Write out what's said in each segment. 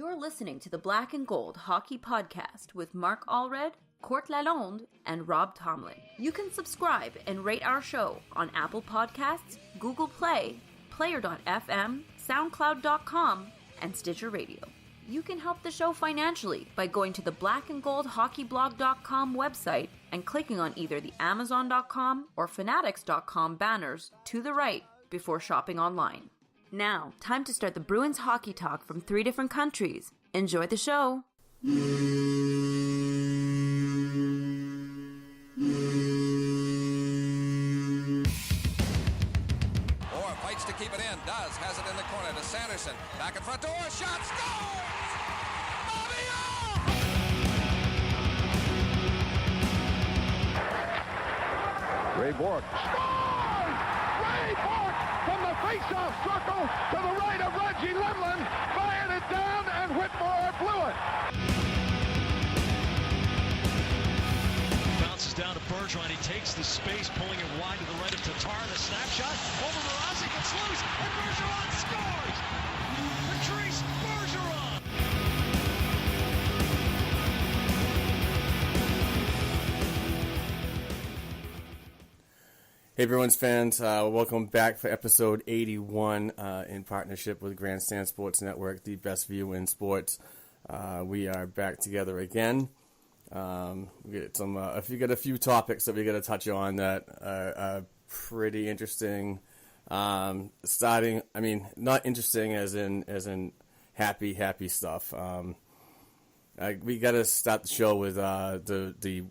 You're listening to the Black and Gold Hockey Podcast with Mark Allred, Court Lalonde, and Rob Tomlin. You can subscribe and rate our show on Apple Podcasts, Google Play, Player.fm, SoundCloud.com, and Stitcher Radio. You can help the show financially by going to the blackandgoldhockeyblog.com website and clicking on either the Amazon.com or Fanatics.com banners to the right before shopping online. Now, time to start the Bruins hockey talk from 3 different countries. Enjoy the show. Orr fights to keep it in. Does. Has it in the corner to Sanderson. Back in front to Orr. Shot. Scores! Bobby Orr! Ray Bork. Scores! Ray Bork from the face-off circle to the right of Reggie Lemlin. Fired it down and Whitmore blew it. Bounces down to Bergeron. He takes the space, pulling it wide to the right of Tatar. The snapshot over Mrazek. It's loose, and Bergeron scores! Patrice Bergeron! Hey Bruins fans, welcome back for episode 81 in partnership with Grandstand Sports Network, the best view in sports. We are back together again. We get some, if you got a few topics that we got to touch on that are pretty interesting. Starting, I mean, not interesting as in happy stuff. We got to start the show with the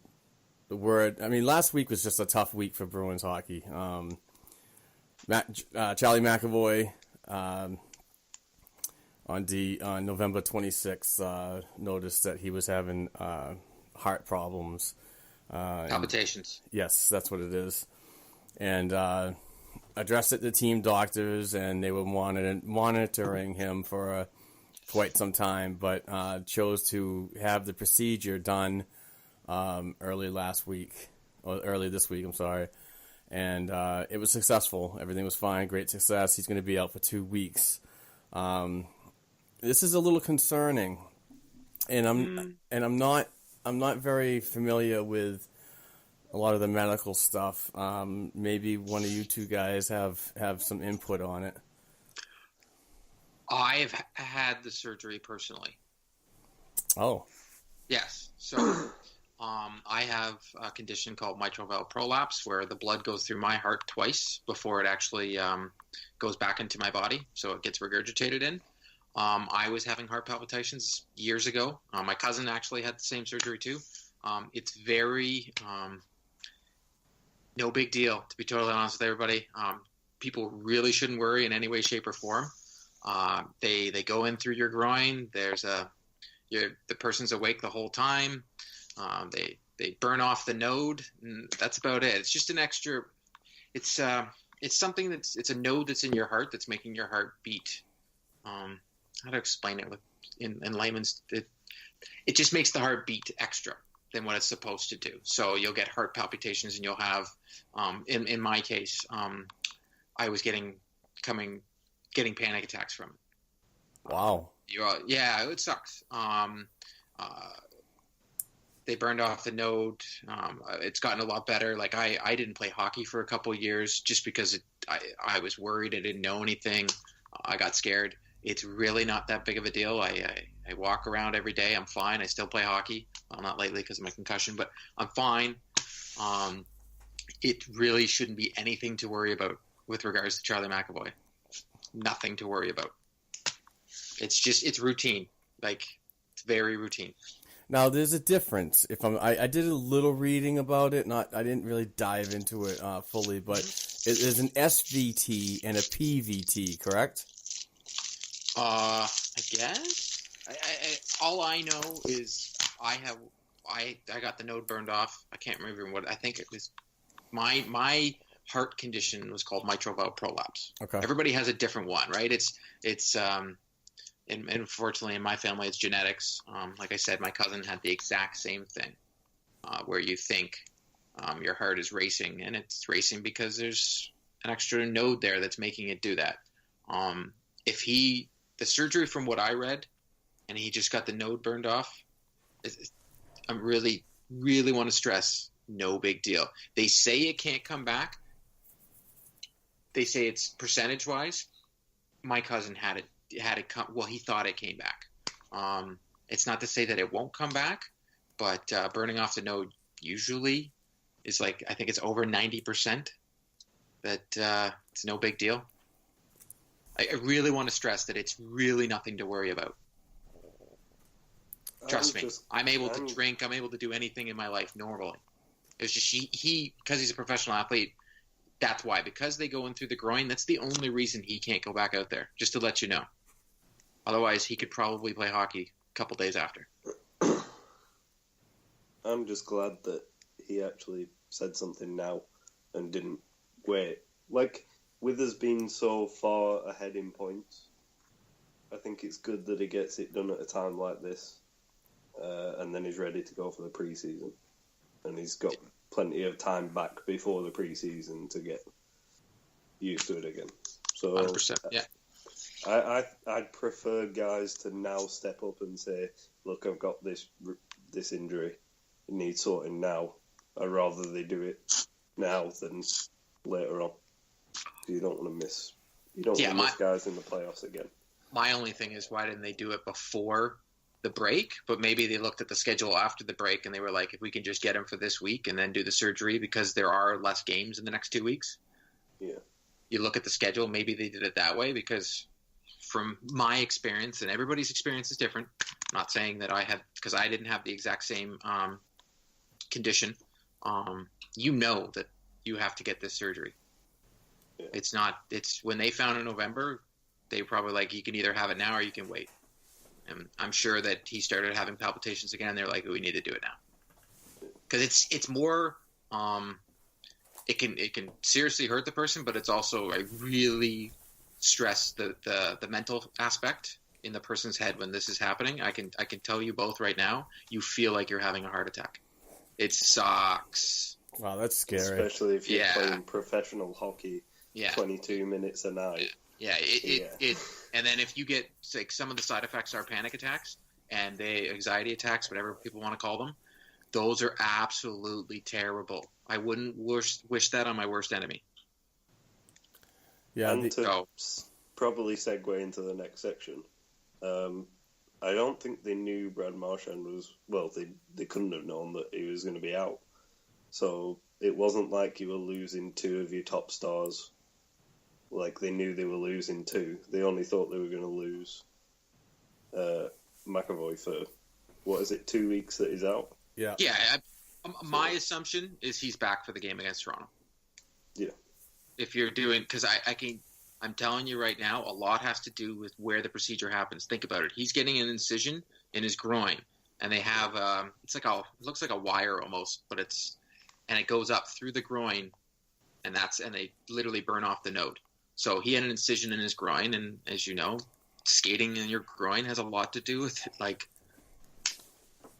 word. I mean, last week was just a tough week for Bruins hockey. Charlie McAvoy on November 26th noticed that he was having heart problems. Palpitations. Yes, that's what it is. And addressed it to team doctors, and they were monitoring him for quite some time, but chose to have the procedure done early this week, I'm sorry, and it was successful. Everything was fine, great success. He's going to be out for 2 weeks. This is a little concerning, and I'm not very familiar with a lot of the medical stuff. Maybe one of you two guys have some input on it. I've had the surgery personally. Oh, yes. So. I have a condition called mitral valve prolapse where the blood goes through my heart twice before it actually goes back into my body, so it gets regurgitated in. I was having heart palpitations years ago. My cousin actually had the same surgery too. It's very no big deal, to be totally honest with everybody. People really shouldn't worry in any way, shape, or form. They go in through your groin. The person's awake the whole time. They burn off the node, and that's about it. It's just an extra. It's something it's a node that's in your heart that's making your heart beat. How to explain it in layman's? It just makes the heart beat extra than what it's supposed to do. So you'll get heart palpitations, and you'll have. In my case, I was getting panic attacks from it. Wow. Yeah, it sucks. They burned off the node. It's gotten a lot better. Like I didn't play hockey for a couple of years just because I was worried. I didn't know anything. I got scared. It's really not that big of a deal. I walk around every day. I'm fine. I still play hockey. Well, not lately because of my concussion, but I'm fine. It really shouldn't be anything to worry about with regards to Charlie McAvoy. Nothing to worry about. It's routine. Like it's very routine. Now, there's a difference. I did a little reading about it. I didn't really dive into it fully, but there's an SVT and a PVT, correct? I guess. All I know is I got the node burned off. I can't remember what. I think it was my heart condition was called mitral valve prolapse. Okay. Everybody has a different one, right? It's And unfortunately, in my family, it's genetics. Like I said, my cousin had the exact same thing, where you think your heart is racing, and it's racing because there's an extra node there that's making it do that. The surgery, from what I read, and he just got the node burned off. I'm really, really want to stress, no big deal. They say it can't come back. They say it's percentage-wise. My cousin had it come. Well, he thought it came back. It's not to say that it won't come back, but burning off the node usually is I think it's over 90%. That it's no big deal. I really want to stress that it's really nothing to worry about. Trust me. I'm able to drink. I'm able to do anything in my life normally. It's just he because he's a professional athlete. That's why. Because they go in through the groin, that's the only reason he can't go back out there, just to let you know. Otherwise, he could probably play hockey a couple days after. I'm just glad that he actually said something now and didn't wait. With us being so far ahead in points, I think it's good that he gets it done at a time like this, and then he's ready to go for the pre-season. And he's got plenty of time back before the pre-season to get used to it again. So 100%, yeah. I'd prefer guys to now step up and say, look, I've got this injury. It needs sorting now. I'd rather they do it now than later on. You don't want to miss. You don't want to miss guys in the playoffs again. My only thing is, why didn't they do it before the break? But maybe they looked at the schedule after the break and they were like, if we can just get him for this week and then do the surgery because there are less games in the next 2 weeks. Yeah. You look at the schedule, maybe they did it that way because from my experience, and everybody's experience is different. I'm not saying that because I didn't have the exact same condition. You know that you have to get this surgery. Yeah. It's when they found in November, they were probably like, you can either have it now or you can wait. And I'm sure that he started having palpitations again. And they're like, we need to do it now. Because it's more, it can seriously hurt the person, but it's also, I really stress the mental aspect in the person's head when this is happening. I can tell you both right now, you feel like you're having a heart attack. It sucks. Wow, that's scary. Especially if you're playing professional hockey 22 minutes a night. Yeah, and then if you get, some of the side effects are panic attacks and anxiety attacks, whatever people want to call them. Those are absolutely terrible. I wouldn't wish that on my worst enemy. Yeah, and to probably segue into the next section, I don't think they knew Brad Marchand was... Well, they couldn't have known that he was going to be out. So it wasn't like you were losing two of your top stars. Like, they knew they were losing two. They only thought they were going to lose McAvoy for, 2 weeks that he's out? Yeah. Yeah, my assumption is he's back for the game against Toronto. Yeah. If you're doing... Because I'm telling you right now, a lot has to do with where the procedure happens. Think about it. He's getting an incision in his groin, and they have it looks like a wire almost, but it goes up through the groin, and they literally burn off the node. So he had an incision in his groin, and as you know, skating in your groin has a lot to do with it. Like,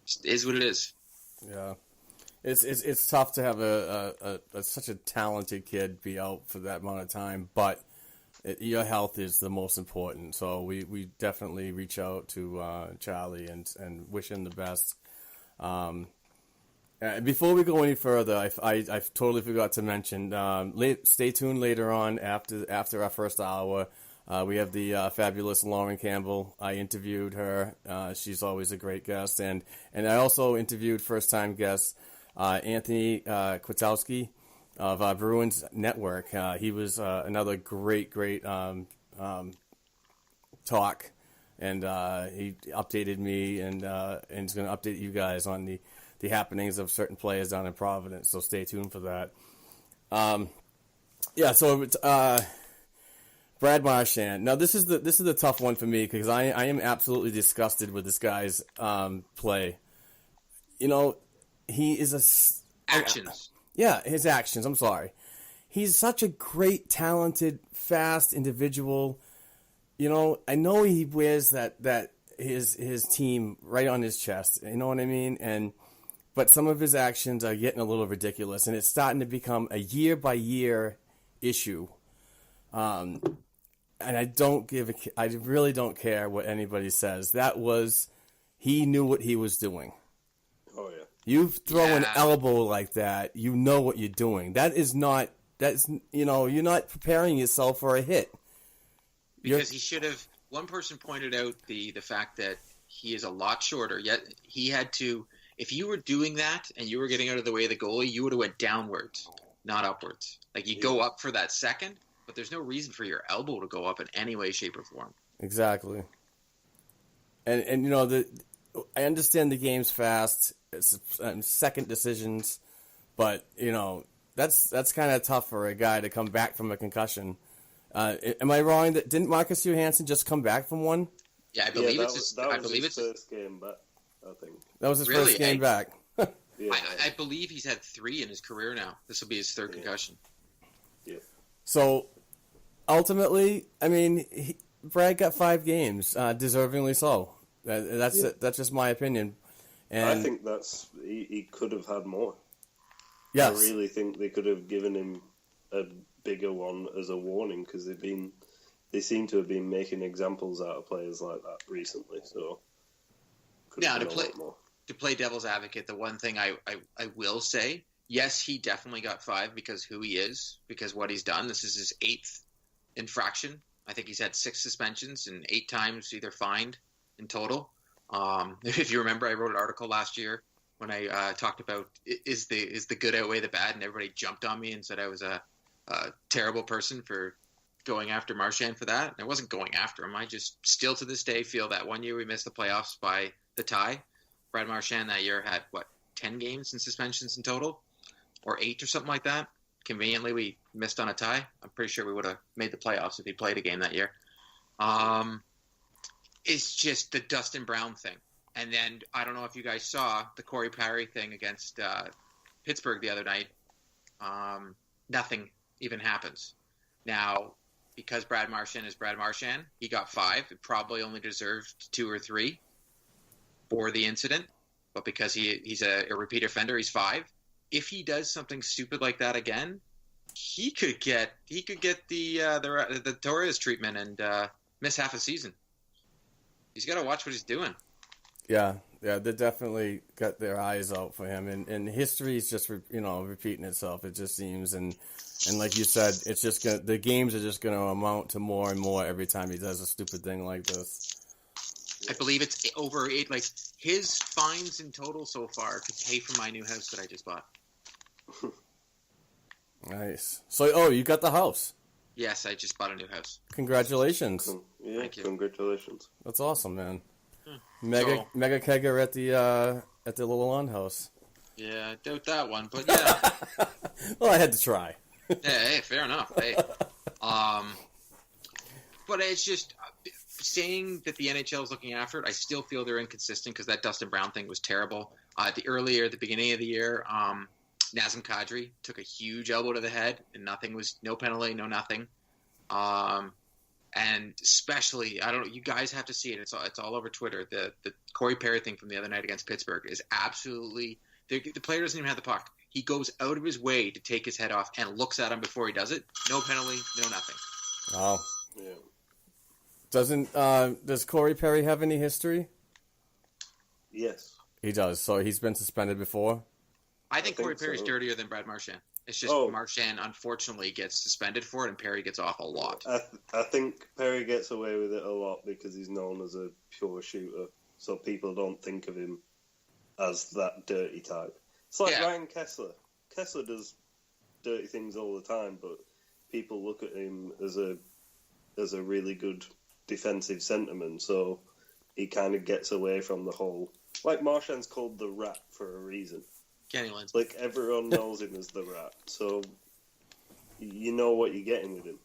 it is what it is. Yeah. It's tough to have such a talented kid be out for that amount of time, but your health is the most important. So we definitely reach out to Charlie and wish him the best. Before we go any further, I totally forgot to mention. Stay tuned later on after our first hour. We have the fabulous Lauren Campbell. I interviewed her. She's always a great guest, and I also interviewed first time guest Anthony Kwiatkowski of Bruins Network. He was another great talk, and he updated me and is going to update you guys on the happenings of certain players down in Providence. So stay tuned for that. So it's Brad Marchand. Now this is the tough one for me because I am absolutely disgusted with this guy's play. You know, he is actions. His actions. I'm sorry. He's such a great, talented, fast individual. You know, I know he wears that his team right on his chest. You know what I mean? But some of his actions are getting a little ridiculous, and it's starting to become a year-by-year issue. and I really don't care what anybody says. He knew what he was doing. Oh yeah. You throw an elbow like that, you know what you're doing. That's you're not preparing yourself for a hit. Because he should have. One person pointed out the fact that he is a lot shorter. Yet he had to. If you were doing that and you were getting out of the way of the goalie, you would have went downwards, not upwards. Like you go up for that second, but there's no reason for your elbow to go up in any way, shape, or form. Exactly. And I understand the game's fast. It's second decisions, but that's kind of tough for a guy to come back from a concussion. Am I wrong? Didn't Marcus Johansson just come back from one? Yeah, I believe that was his first game back. I think that was his first game back. Yeah. I believe he's had 3 in his career now. This will be his 3rd concussion. Yeah. So ultimately, I mean, Brad got 5 games, deservingly so. That's just my opinion. And I think he could have had more. Yes. I really think they could have given him a bigger one as a warning because they seem to have been making examples out of players like that recently. So now to play devil's advocate, the one thing I will say, yes, he definitely got 5 because who he is, because what he's done. This is his 8th infraction. I think he's had 6 suspensions and 8 times either fined in total. If you remember, I wrote an article last year when I talked about is the good outweigh the bad, and everybody jumped on me and said I was a terrible person for going after Marchand for that. And I wasn't going after him. I just still to this day feel that one year we missed the playoffs by the tie. Brad Marchand that year had 10 games and suspensions in total, or 8 or something like that. Conveniently, we missed on a tie. I'm pretty sure we would have made the playoffs if he played a game that year. It's just the Dustin Brown thing. And then, I don't know if you guys saw the Corey Perry thing against Pittsburgh the other night. Nothing even happens. Now, because Brad Marchand is Brad Marchand, he got 5. It probably only deserved 2 or 3 for the incident. But because he's a repeat offender, he's 5. If he does something stupid like that again, he could get the Torres treatment and miss half a season. He's got to watch what he's doing. Yeah, they definitely got their eyes out for him, and history is just repeating itself. It just seems, and like you said, it's just the games are just going to amount to more and more every time he does a stupid thing like this. I believe it's over 8. Like his fines in total so far could pay for my new house that I just bought. Nice. So, you got the house? Yes, I just bought a new house. Congratulations. Yeah, thank you. Congratulations. That's awesome, man. Mega kegger at the Lalonde house. Yeah, I doubt that one, but yeah. Well, I had to try. Hey, fair enough. Hey, but it's just saying that the NHL is looking after it. I still feel they're inconsistent because that Dustin Brown thing was terrible. At the beginning of the year, Nazem Kadri took a huge elbow to the head, and no penalty, no nothing. And especially, I don't know, you guys have to see it. It's all over Twitter. The Corey Perry thing from the other night against Pittsburgh is absolutely the player doesn't even have the puck. He goes out of his way to take his head off and looks at him before he does it. No penalty, no nothing. Wow. Yeah. Does Corey Perry have any history? Yes. He does. So he's been suspended before? I think Corey Perry's dirtier than Brad Marchand. It's just Marchand, unfortunately, gets suspended for it, and Perry gets off a lot. I think Perry gets away with it a lot because he's known as a pure shooter, so people don't think of him as that dirty type. It's like Ryan Kessler. Kessler does dirty things all the time, but people look at him as a really good defensive centerman, so he kind of gets away from the whole... Like, Marchand's called the Rat for a reason. Kenny Lynn. Like, everyone knows him as the Rat, so you know what you're getting with him.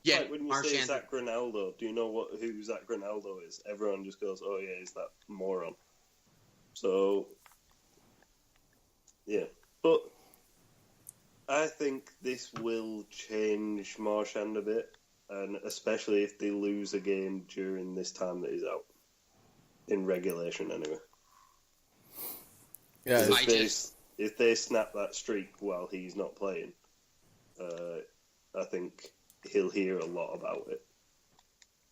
Yeah, like when you say Zach Rinaldo, do you know who Zach Rinaldo is? Everyone just goes, oh yeah, he's that moron. So, yeah. But I think this will change Marchand a bit, and especially if they lose a game during this time that he's out. In regulation, anyway. Yeah, if they snap that streak while he's not playing, I think he'll hear a lot about it.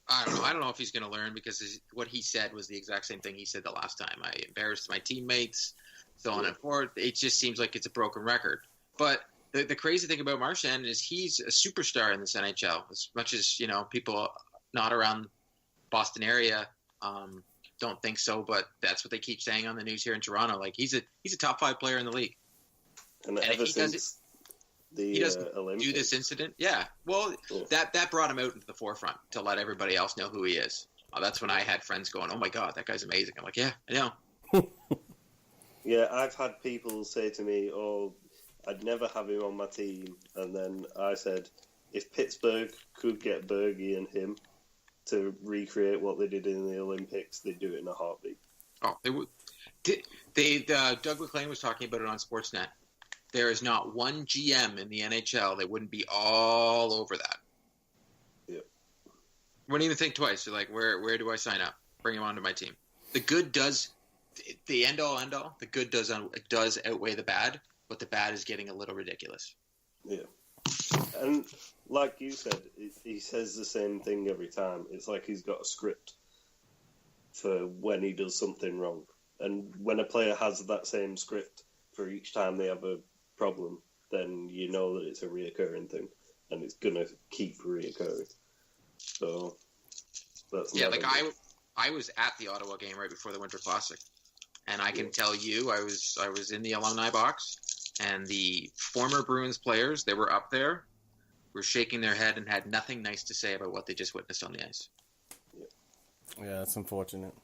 I don't know. I don't know if he's going to learn because what he said was the exact same thing he said the last time. I embarrassed my teammates, so on and forth. It just seems like it's a broken record. But the crazy thing about Marchand is he's a superstar in this NHL. As much as people not around Boston area don't think so, but that's what they keep saying on the news here in Toronto. Like he's a top 5 player in the league. And ever since he doesn't Olympics. do this incident. Yeah. Well, that brought him out into the forefront to let everybody else know who he is. That's when I had friends going, "Oh my God, that guy's amazing." I'm like, "Yeah, I know." Yeah, I've had people say to me, "Oh, I'd never have him on my team," and then I said, if Pittsburgh could get Bergie and him to recreate what they did in the Olympics, they'd do it in a heartbeat. Oh, they would. Doug McClain was talking about it on Sportsnet. There is not one GM in the NHL that wouldn't be all over that. Yeah. Wouldn't even think twice. They're like, where do I sign up? Bring him onto my team. The good does, the end all, the good does outweigh the bad, but the bad is getting a little ridiculous. Yeah. And like you said, he says the same thing every time. It's like he's got a script for when he does something wrong. And when a player has that same script for each time they have a problem, then you know that it's a reoccurring thing, and it's gonna keep reoccurring. So that's I was at the Ottawa game right before the Winter Classic, and I can tell you I was in the alumni box, and the former Bruins players, they were up there, were shaking their head and had nothing nice to say about what they just witnessed on the ice. Yeah, that's unfortunate.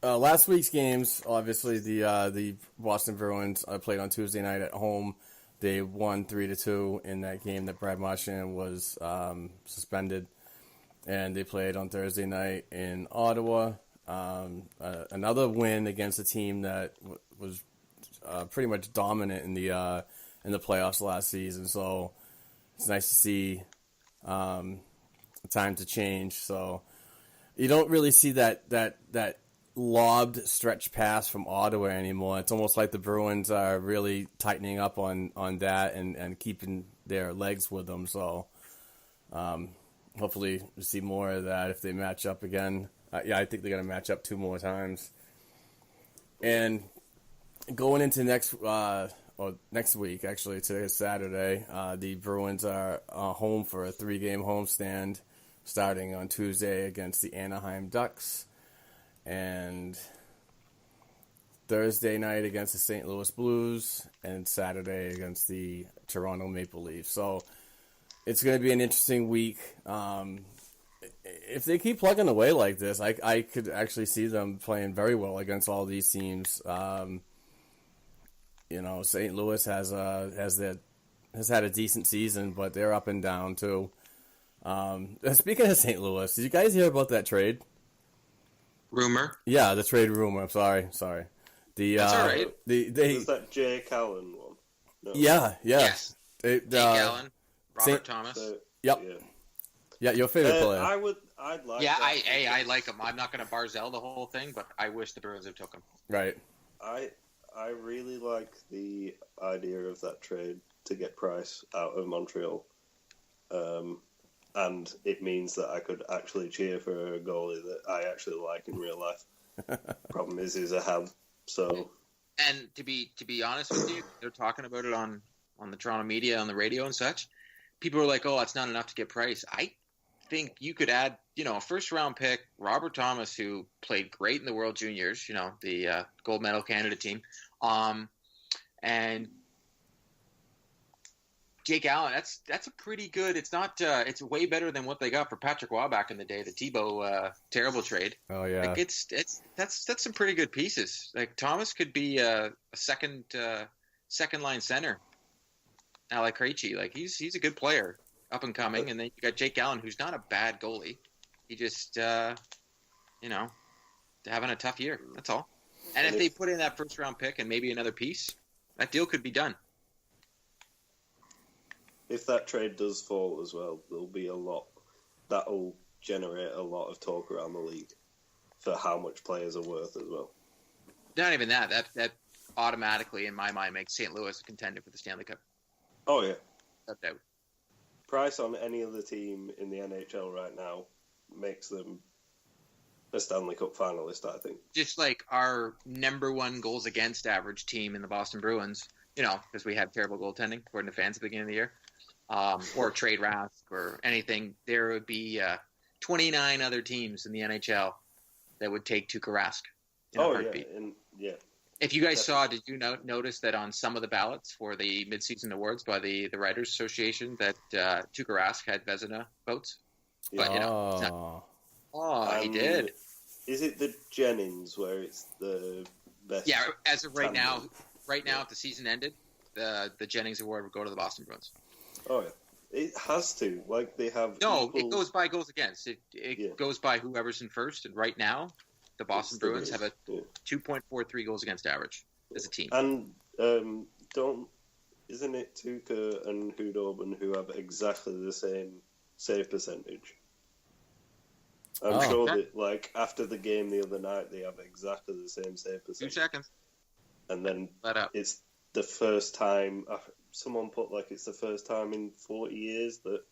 Last week's games, obviously, the Boston Bruins played on Tuesday night at home. They won 3-2 in that game that Brad Marchand was suspended, and they played on Thursday night in Ottawa. Another win against a team that was pretty much dominant in the playoffs last season. So it's nice to see time to change. So you don't really see that lobbed stretch pass from Ottawa anymore. It's almost like the Bruins are really tightening up on that and keeping their legs with them. So hopefully we'll see more of that if they match up again. I think they're going to match up 2 more times. And going into next week, actually, today is Saturday, the Bruins are home for a 3-game homestand starting on Tuesday against the Anaheim Ducks, and Thursday night against the St. Louis Blues, and Saturday against the Toronto Maple Leafs. So it's going to be an interesting week. If they keep plugging away like this, I could actually see them playing very well against all these teams. St. Louis has had a decent season, but they're up and down too. Speaking of St. Louis, did you guys hear about that trade? Rumor? Yeah, the trade rumor. I'm sorry. That's all right. Was that Jake Allen one? No. Yeah. Yes. Jake Allen, Robert Thomas. Yep. Yeah, your favorite player. I'd like. Yeah, I like him. I'm not going to Barzell the whole thing, but I wish the Bruins have took him. Right. I really like the idea of that trade to get Price out of Montreal. And it means that I could actually cheer for a goalie that I actually like in real life. Problem is I have. So. And to be honest with you, they're talking about it on the Toronto media, on the radio and such. People are like, "Oh, it's not enough to get Price." I think you could add, a first-round pick, Robert Thomas, who played great in the World Juniors, the gold medal Canada team, and Jake Allen. That's a pretty good. It's not. It's way better than what they got for Patrick Waugh back in the day, the Tebow terrible trade. Oh yeah. Like that's some pretty good pieces. Like Thomas could be a second line center. Now like Krejci, like he's a good player, up and coming, and then you got Jake Allen, who's not a bad goalie. He just having a tough year. That's all. And if they put in that first round pick and maybe another piece, that deal could be done. If that trade does fall as well, there'll be a lot. That'll generate a lot of talk around the league for how much players are worth as well. Not even that. That automatically, in my mind, makes St. Louis a contender for the Stanley Cup. Oh yeah, No doubt. price on any other team in the NHL right now makes them a Stanley Cup finalist, I think. Just like our number one goals against average team in the Boston Bruins, because we have terrible goaltending according to fans at the beginning of the year, or trade Rask or anything, there would be 29 other teams in the NHL that would take Tuukka Rask in a heartbeat. Yeah. If you guys saw, did you notice that on some of the ballots for the midseason awards by the Writers Association that Tuukka Rask had Vezina votes? But, he did. Is it the Jennings where it's the best? Yeah, as of right now, if the season ended, the Jennings Award would go to the Boston Bruins. Oh, yeah. It has to. Like, they have... No, it goes by goals against. It goes by whoever's in first, and right now, the Boston Bruins have a 2.43 goals against average as a team. And isn't it Tuukka and Hudobin who have exactly the same save percentage? I'm sure that, like, after the game the other night, they have exactly the same save percentage. 2 seconds. And then it's the first time, someone put, like, it's the first time in 40 years that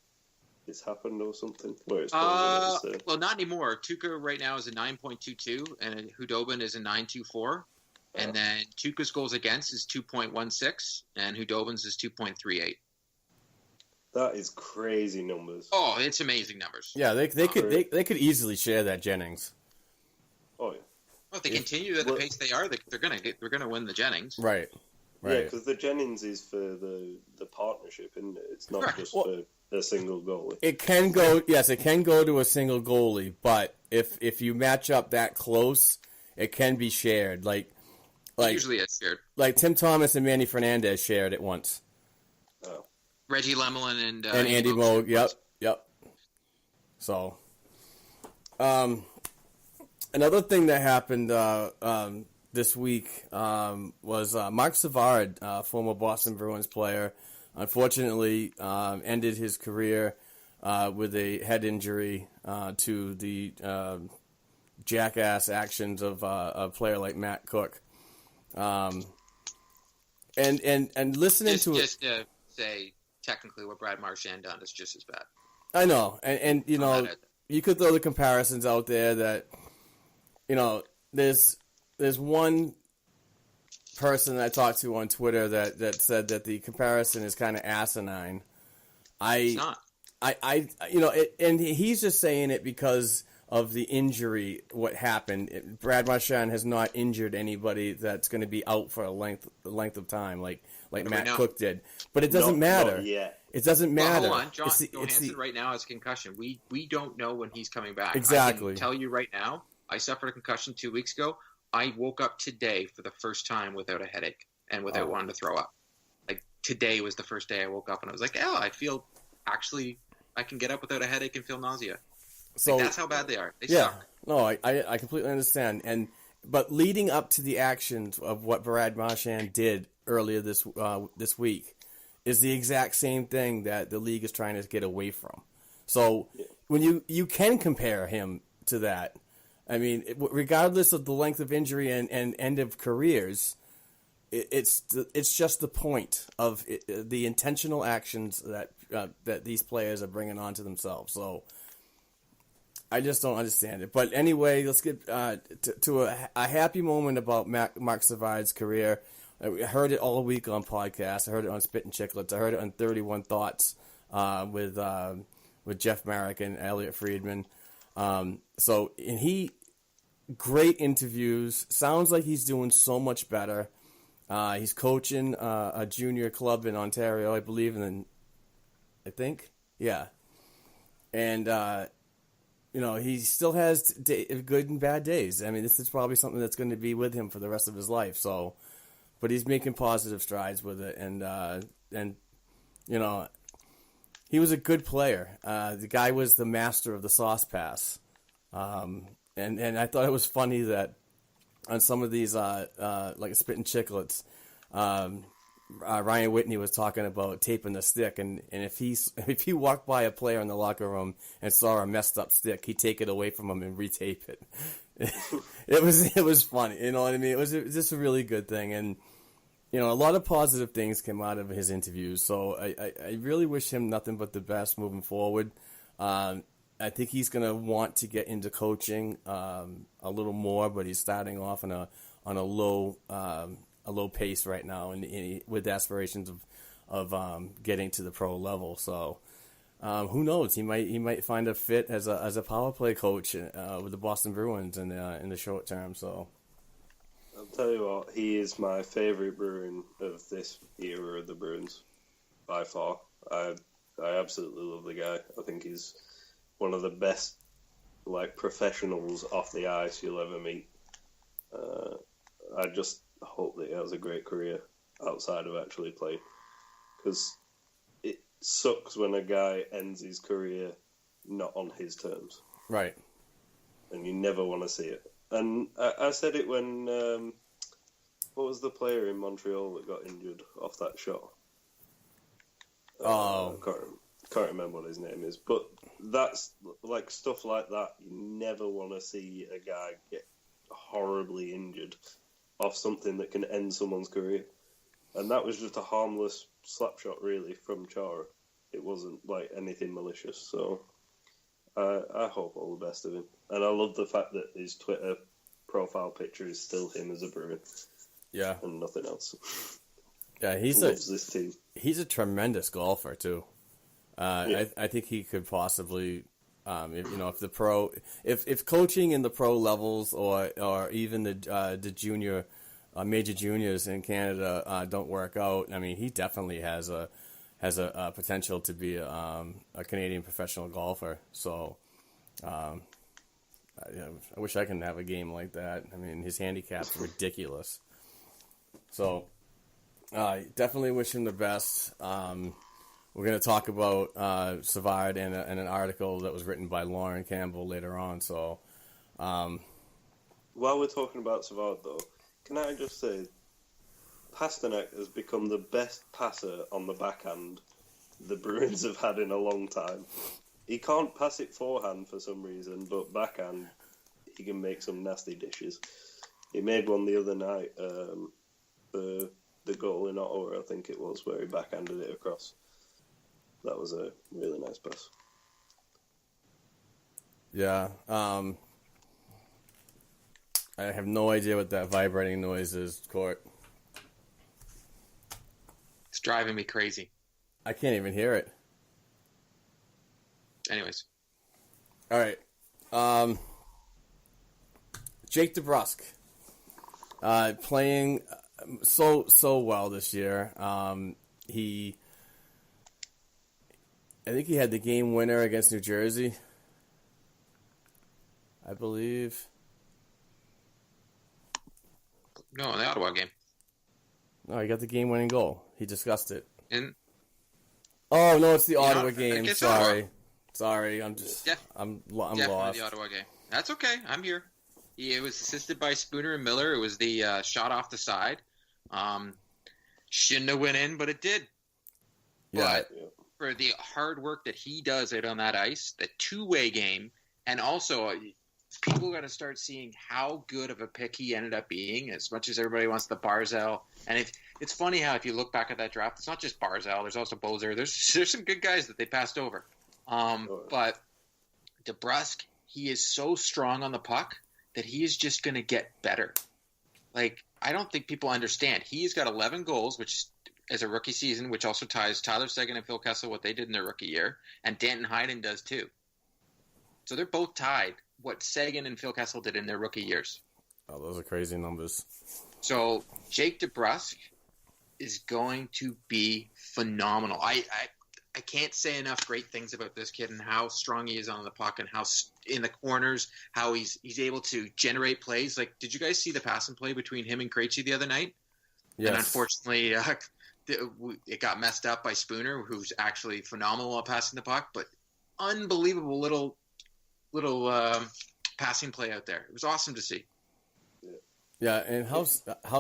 it's happened or something. Where it's well, not anymore. Tuukka right now is a 9.22, and Hudobin is a 9.24. And then Tuukka's goals against is 2.16, and Hudobin's is 2.38. That is crazy numbers. Oh, it's amazing numbers. Yeah, they could easily share that Jennings. Oh yeah. Well, if they continue at the pace they are, they're gonna win the Jennings. Right. Yeah, because the Jennings is for the partnership, and it's not just for a single goalie. It can go, yes, it can go to a single goalie, but if you match up that close, it can be shared. Like usually it's shared. Like Tim Thomas and Manny Fernandez shared it once. Oh. Reggie Lemelin and Andy Moog. Yep. So, another thing that happened this week was Mark Savard, former Boston Bruins player, unfortunately ended his career with a head injury to the jackass actions of a player like Matt Cook. And listening to it, just to say, technically, what Brad Marchand done is just as bad. I know, and you could throw the comparisons out there that, there's one person I talked to on Twitter that said that the comparison is kind of asinine. It's not. And he's just saying it because of the injury, what happened. Brad Marchand has not injured anybody that's going to be out for a length of time, like Matt Cook did. But it doesn't matter. It doesn't matter. Well, hold on. Johansson right now has a concussion. We don't know when he's coming back. Exactly. I can tell you right now, I suffered a concussion 2 weeks ago. I woke up today for the first time without a headache and without wanting to throw up. Like, today was the first day I woke up and I was like, I feel actually I can get up without a headache and feel nausea. So that's how bad they are. They suck. No, I completely understand. But leading up to the actions of what Brad Marchand did earlier this week is the exact same thing that the league is trying to get away from. So when you can compare him to that, I mean, regardless of the length of injury and end of careers, it's just the point of the intentional actions that these players are bringing onto themselves. So I just don't understand it. But anyway, let's get to a happy moment about Mark Savard's career. I heard it all week on podcasts. I heard it on Spit and Chicklets. I heard it on 31 Thoughts with Jeff Marek and Elliot Friedman. Great interviews. Sounds like he's doing so much better. He's coaching a junior club in Ontario, I believe, and I think, yeah. And he still has good and bad days. I mean, this is probably something that's going to be with him for the rest of his life. So, but he's making positive strides with it, and he was a good player. The guy was the master of the sauce pass. And I thought it was funny that on some of these, like Spit and Chicklets, Ryan Whitney was talking about taping the stick, and if he walked by a player in the locker room and saw a messed up stick, he'd take it away from him and retape it. It was funny, you know what I mean? It was just a really good thing, and a lot of positive things came out of his interviews. So I really wish him nothing but the best moving forward. I think he's going to want to get into coaching a little more, but he's starting off on a low pace right now, and with aspirations of getting to the pro level. So who knows? He might find a fit as a power play coach with the Boston Bruins in the short term. So I'll tell you what, he is my favorite Bruin of this era of the Bruins by far. I absolutely love the guy. I think he's one of the best professionals off the ice you'll ever meet. I just hope that he has a great career outside of actually playing, because it sucks when a guy ends his career not on his terms. Right. And you never want to see it. And I said it when what was the player in Montreal that got injured off that shot? I can't remember what his name is, but that's stuff like that. You never want to see a guy get horribly injured off something that can end someone's career. And that was just a harmless slap shot, really, from Chara. It wasn't anything malicious. So I hope all the best of him. And I love the fact that his Twitter profile picture is still him as a Bruin. Yeah. And nothing else. Yeah, loves this team. He's a tremendous golfer too. I think he could possibly, if coaching in the pro levels or even the junior, major juniors in Canada don't work out. I mean, he definitely has a potential to be a Canadian professional golfer. So, I wish I can have a game like that. I mean, his handicap's ridiculous. So, definitely wish him the best. We're going to talk about Savard in an article that was written by Lauren Campbell later on. So, while we're talking about Savard, though, can I just say, Pasternak has become the best passer on the backhand the Bruins have had in a long time. He can't pass it forehand for some reason, but backhand, he can make some nasty dishes. He made one the other night, the goal in Ottawa, I think it was, where he backhanded it across. That was a really nice pass. Yeah. I have no idea what that vibrating noise is, Court. It's driving me crazy. I can't even hear it. Anyways. All right. Jake DeBrusk. Playing so well this year. I think he had the game winner against New Jersey, I believe. No, in the Ottawa game. No, he got the game-winning goal. He discussed it. Oh, no, it's the Ottawa game. Sorry. Ottawa. Sorry, I'm Definitely lost. The Ottawa game. That's okay. I'm here. It was assisted by Spooner and Miller. It was the shot off the side. Shouldn't have went in, but it did. Yeah. But for the hard work that he does out on that ice, the two-way game, and also people got to start seeing how good of a pick he ended up being, as much as everybody wants the Barzal. And it's funny how if you look back at that draft, it's not just Barzal. There's also Bozer. There's some good guys that they passed over. But DeBrusk, he is so strong on the puck that he is just going to get better. I don't think people understand. He's got 11 goals, which as a rookie season, which also ties Tyler Seguin and Phil Kessel what they did in their rookie year, and Danton Heinen does too. So they're both tied what Seguin and Phil Kessel did in their rookie years. Oh, those are crazy numbers. So Jake DeBrusk is going to be phenomenal. I can't say enough great things about this kid and how strong he is on the puck and how in the corners, how he's able to generate plays. Did you guys see the pass and play between him and Krejci the other night? Yes. And unfortunately, it got messed up by Spooner, who's actually phenomenal at passing the puck, but unbelievable little passing play out there. It was awesome to see. Yeah, and how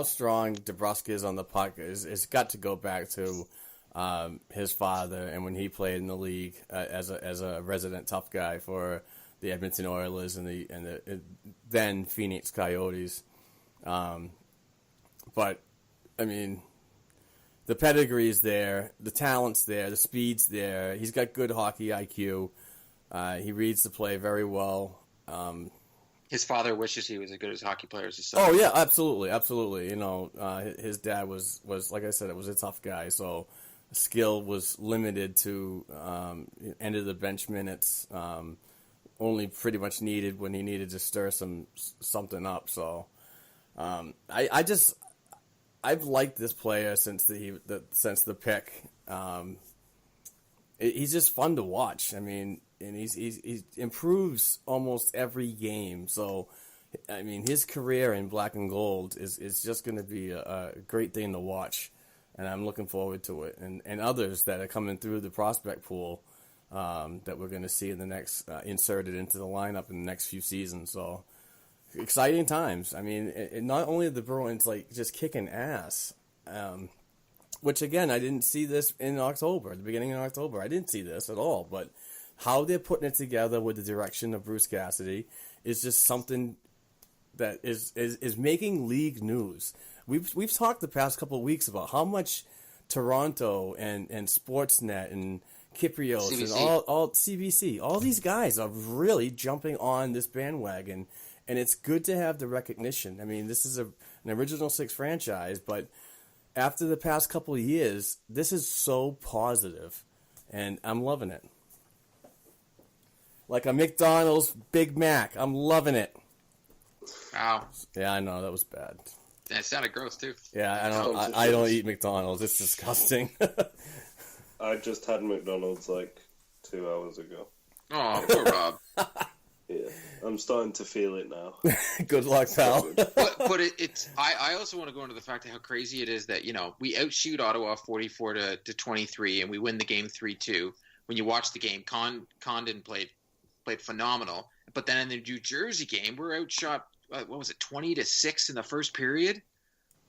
strong DeBrusk is on the puck is got to go back to his father, and when he played in the league as a resident tough guy for the Edmonton Oilers and the then Phoenix Coyotes. But I mean, the pedigree's there, the talent's there, the speed's there. He's got good hockey IQ. He reads the play very well. His father wishes he was as good as hockey player as his son. Oh yeah, absolutely. You know, his dad was like I said, it was a tough guy, so skill was limited to end of the bench minutes. Only pretty much needed when he needed to stir something up. So I've liked this player since the pick. He's just fun to watch. I mean, and he improves almost every game. So, I mean, his career in black and gold is just going to be a great thing to watch, and I'm looking forward to it. And others that are coming through the prospect pool that we're going to see in the next inserted into the lineup in the next few seasons. So, exciting times. I mean, not only are the Bruins like just kicking ass. Which, again, I didn't see this in October, the beginning of October. I didn't see this at all. But how they're putting it together with the direction of Bruce Cassidy is just something that is making league news. We've talked the past couple of weeks about how much Toronto and Sportsnet and Kiprios CBC. and all CBC, all these guys are really jumping on this bandwagon. And it's good to have the recognition. I mean, this is an Original Six franchise, but after the past couple of years, this is so positive, and I'm loving it. Like a McDonald's Big Mac. I'm loving it. Wow. Yeah, I know. That was bad. That sounded gross, too. Yeah, I don't eat McDonald's. It's disgusting. I just had McDonald's like 2 hours ago. Oh, poor Rob. Yeah, I'm starting to feel it now. Good luck, pal. but it's. I also want to go into the fact of how crazy it is that, you know, we outshoot Ottawa 44-23, and we win the game 3-2. When you watch the game, Condon played phenomenal. But then in the New Jersey game, we're outshot. What was it, 20-6 in the first period?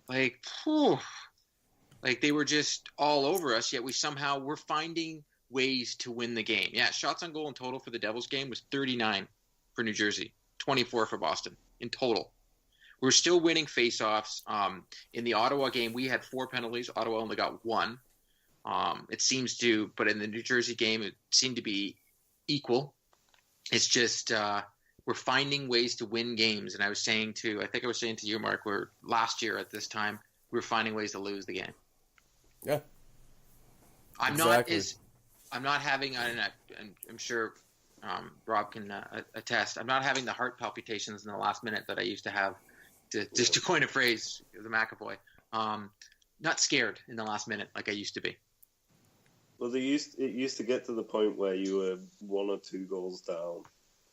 Like, whew, like they were just all over us. Yet we're finding ways to win the game. Yeah, shots on goal in total for the Devils game was 39 for New Jersey, 24 for Boston in total. We're still winning faceoffs. In the Ottawa game, we had 4 penalties. Ottawa only got 1. It seems to, but in the New Jersey game, it seemed to be equal. It's just we're finding ways to win games. And I think I was saying to you, Mark, where last year at this time, we were finding ways to lose the game. Yeah. I'm not having, and I'm sure Rob can attest, I'm not having the heart palpitations in the last minute that I used to have, just to coin a phrase, the McAvoy. Not scared in the last minute like I used to be. Well, it used to get to the point where you were 1 or 2 goals down,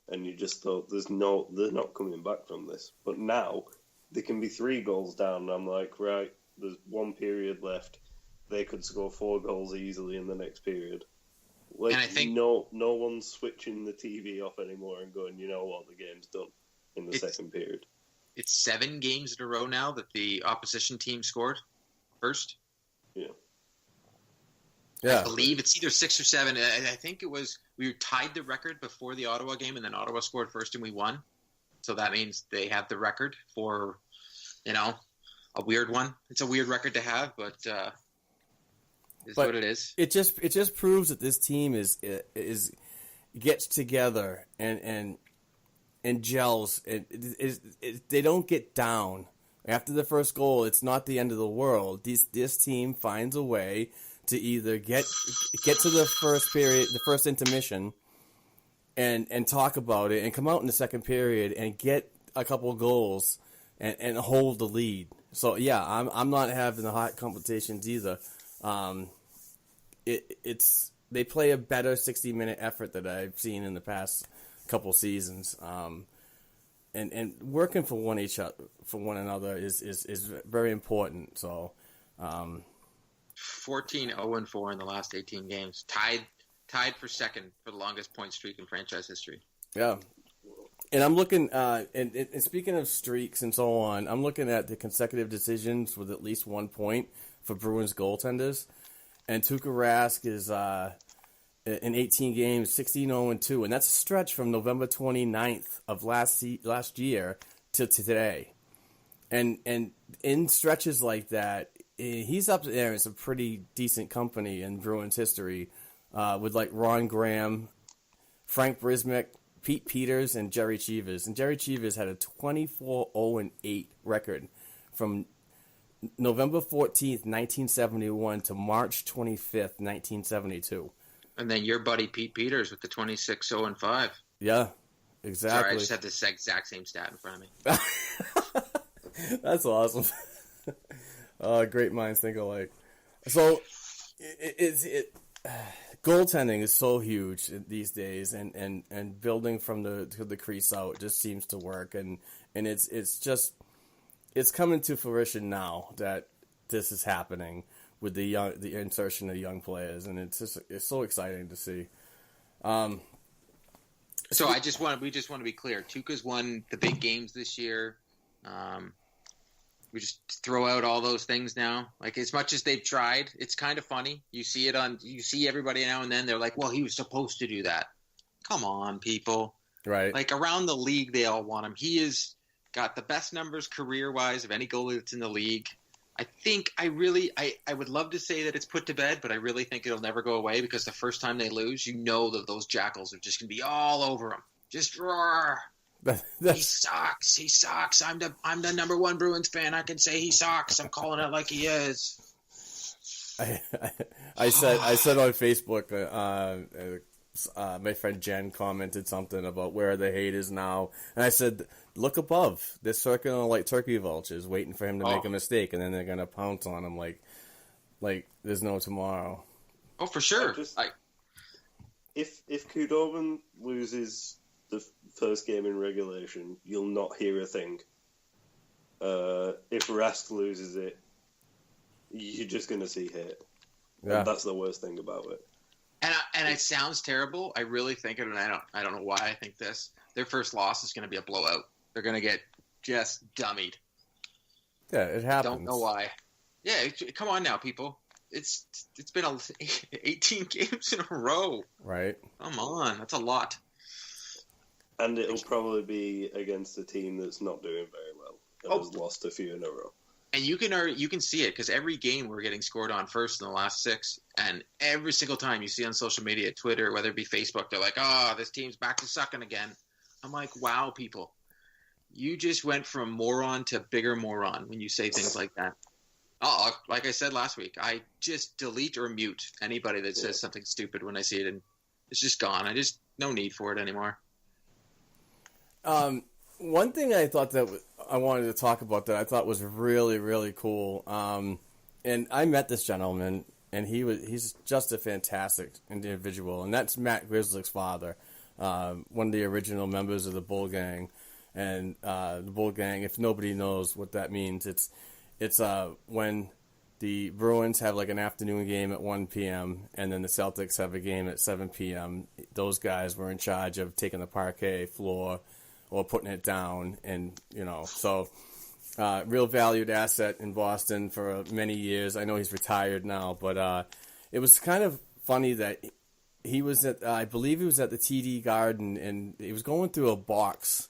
and you just thought, they're not coming back from this. But now, they can be 3 goals down, and I'm like, right, there's 1 period left. They could score 4 goals easily in the next period. Like, and I think no one's switching the TV off anymore and going, you know what, the game's done in the second period. It's 7 games in a row now that the opposition team scored first. Yeah. I believe it's either 6 or 7. I think it was, we tied the record before the Ottawa game, and then Ottawa scored first and we won. So that means they have the record for, a weird one. It's a weird record to have, but what it is. It just proves that this team is gets together and gels. They don't get down after the first goal. It's not the end of the world. This team finds a way to either get to the first period, the first intermission, and talk about it, and come out in the second period and get a couple of goals and hold the lead. So yeah, I'm not having the hot competitions either. They play a better 60-minute effort that I've seen in the past couple seasons. And working for one another is very important. So 14-0-4 in the last 18 games, tied for second for the longest point streak in franchise history. Yeah. And I'm looking, and speaking of streaks and so on, I'm looking at the consecutive decisions with at least 1 point for Bruins goaltenders. And Tuukka Rask is in 18 games, 16-0-2, and that's a stretch from November 29th of last year to today. And in stretches like that, he's up there in some pretty decent company in Bruins history, with like Ron Graham, Frank Brismick, Pete Peters, and Jerry Cheevers. And Jerry Cheevers had a 24-0-8 record from November 14th, 1971 to March 25th, 1972. And then your buddy Pete Peters with the 26-0-5. Yeah, exactly. Sorry, I just had this exact same stat in front of me. That's awesome. Great minds think alike. So, goaltending is so huge these days, and building from the crease out just seems to work, and it's coming to fruition now that this is happening with the insertion of young players, and it's so exciting to see. So we just want to be clear. Tuukka's won the big games this year. We just throw out all those things now. Like, as much as they've tried, it's kind of funny. You see everybody now and then. They're like, well, he was supposed to do that. Come on, people. Right. Like, around the league, they all want him. He has got the best numbers career-wise of any goalie that's in the league. I would love to say that it's put to bed, but I really think it'll never go away, because the first time they lose, you know that those Jackals are just going to be all over him. Just roar. He sucks. He sucks. I'm the number one Bruins fan. I can say he sucks. I'm calling it like he is. I said on Facebook, my friend Jen commented something about where the hate is now, and I said, look above. They're circling like turkey vultures, waiting for him to make a mistake, and then they're gonna pounce on him like there's no tomorrow. Oh, for sure. If Khudobin loses the first game in regulation, you'll not hear a thing. If Rask loses it, you're just going to see hate. Yeah. And that's the worst thing about it. And it sounds terrible. I really think it, and I don't know why I think this. Their first loss is going to be a blowout. They're going to get just dummied. Yeah, it happens. Don't know why. Yeah, come on now, people. It's been 18 games in a row. Right. Come on, that's a lot. And it'll probably be against a team that's not doing very well. It has lost a few in a row. And you can see it, because every game we're getting scored on first in the last 6, and every single time you see on social media, Twitter, whether it be Facebook, they're like, "Oh, this team's back to sucking again." I'm like, wow, people, you just went from moron to bigger moron when you say things like that. Like I said last week, I just delete or mute anybody that says something stupid when I see it, and it's just gone. No need for it anymore. One thing I thought that I wanted to talk about that I thought was really, really cool, and I met this gentleman, and he's just a fantastic individual, and that's Matt Grizzlick's father, one of the original members of the Bull Gang. And the Bull Gang, if nobody knows what that means, it's when the Bruins have like an afternoon game at 1 p.m. and then the Celtics have a game at 7 p.m. Those guys were in charge of taking the parquet floor or putting it down, and so real valued asset in Boston for many years. I know he's retired now, but it was kind of funny that he was at, I believe he was at the TD Garden, and he was going through a box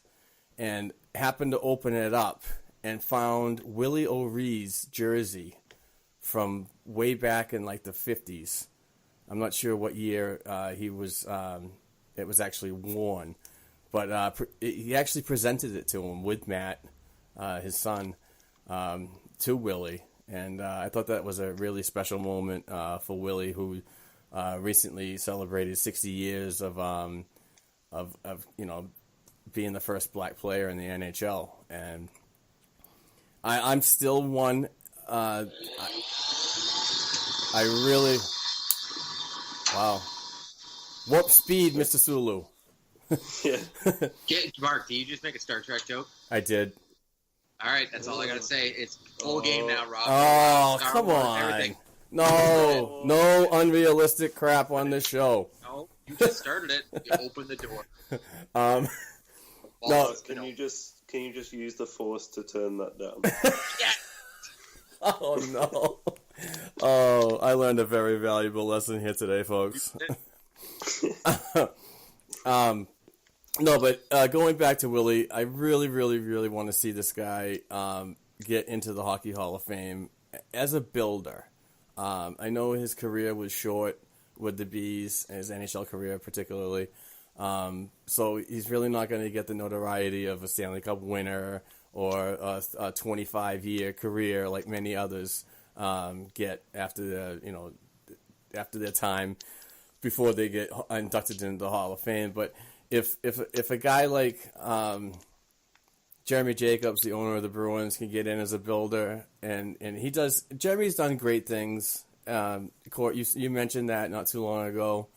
and happened to open it up and found Willie O'Ree's jersey from way back in like the 50s. I'm not sure what year it was actually worn. But he actually presented it to him with Matt, his son, to Willie, and I thought that was a really special moment for Willie, who recently celebrated 60 years of being the first black player in the NHL, and I'm still one. I really, wow, warp speed, Mr. Sulu. Yeah. Mark, did you just make a Star Trek joke? I did. All right, that's all I gotta say. It's full game now, Rob. Oh, Star come Wars, on. everything. No unrealistic crap on this show. No, you just started it. You opened the door. No, Can you just use the Force to turn that down? Yeah. Oh, no. Oh, I learned a very valuable lesson here today, folks. No, but going back to Willie, I really, really, really want to see this guy get into the Hockey Hall of Fame. as a builder, I know his career was short with the Bees, his NHL career particularly. So he's really not going to get the notoriety of a Stanley Cup winner or a 25-year career like many others get after their time before they get inducted into the Hall of Fame. But if a guy like Jeremy Jacobs, the owner of the Bruins, can get in as a builder, and he does. Jeremy's done great things. Court, you mentioned that not too long ago.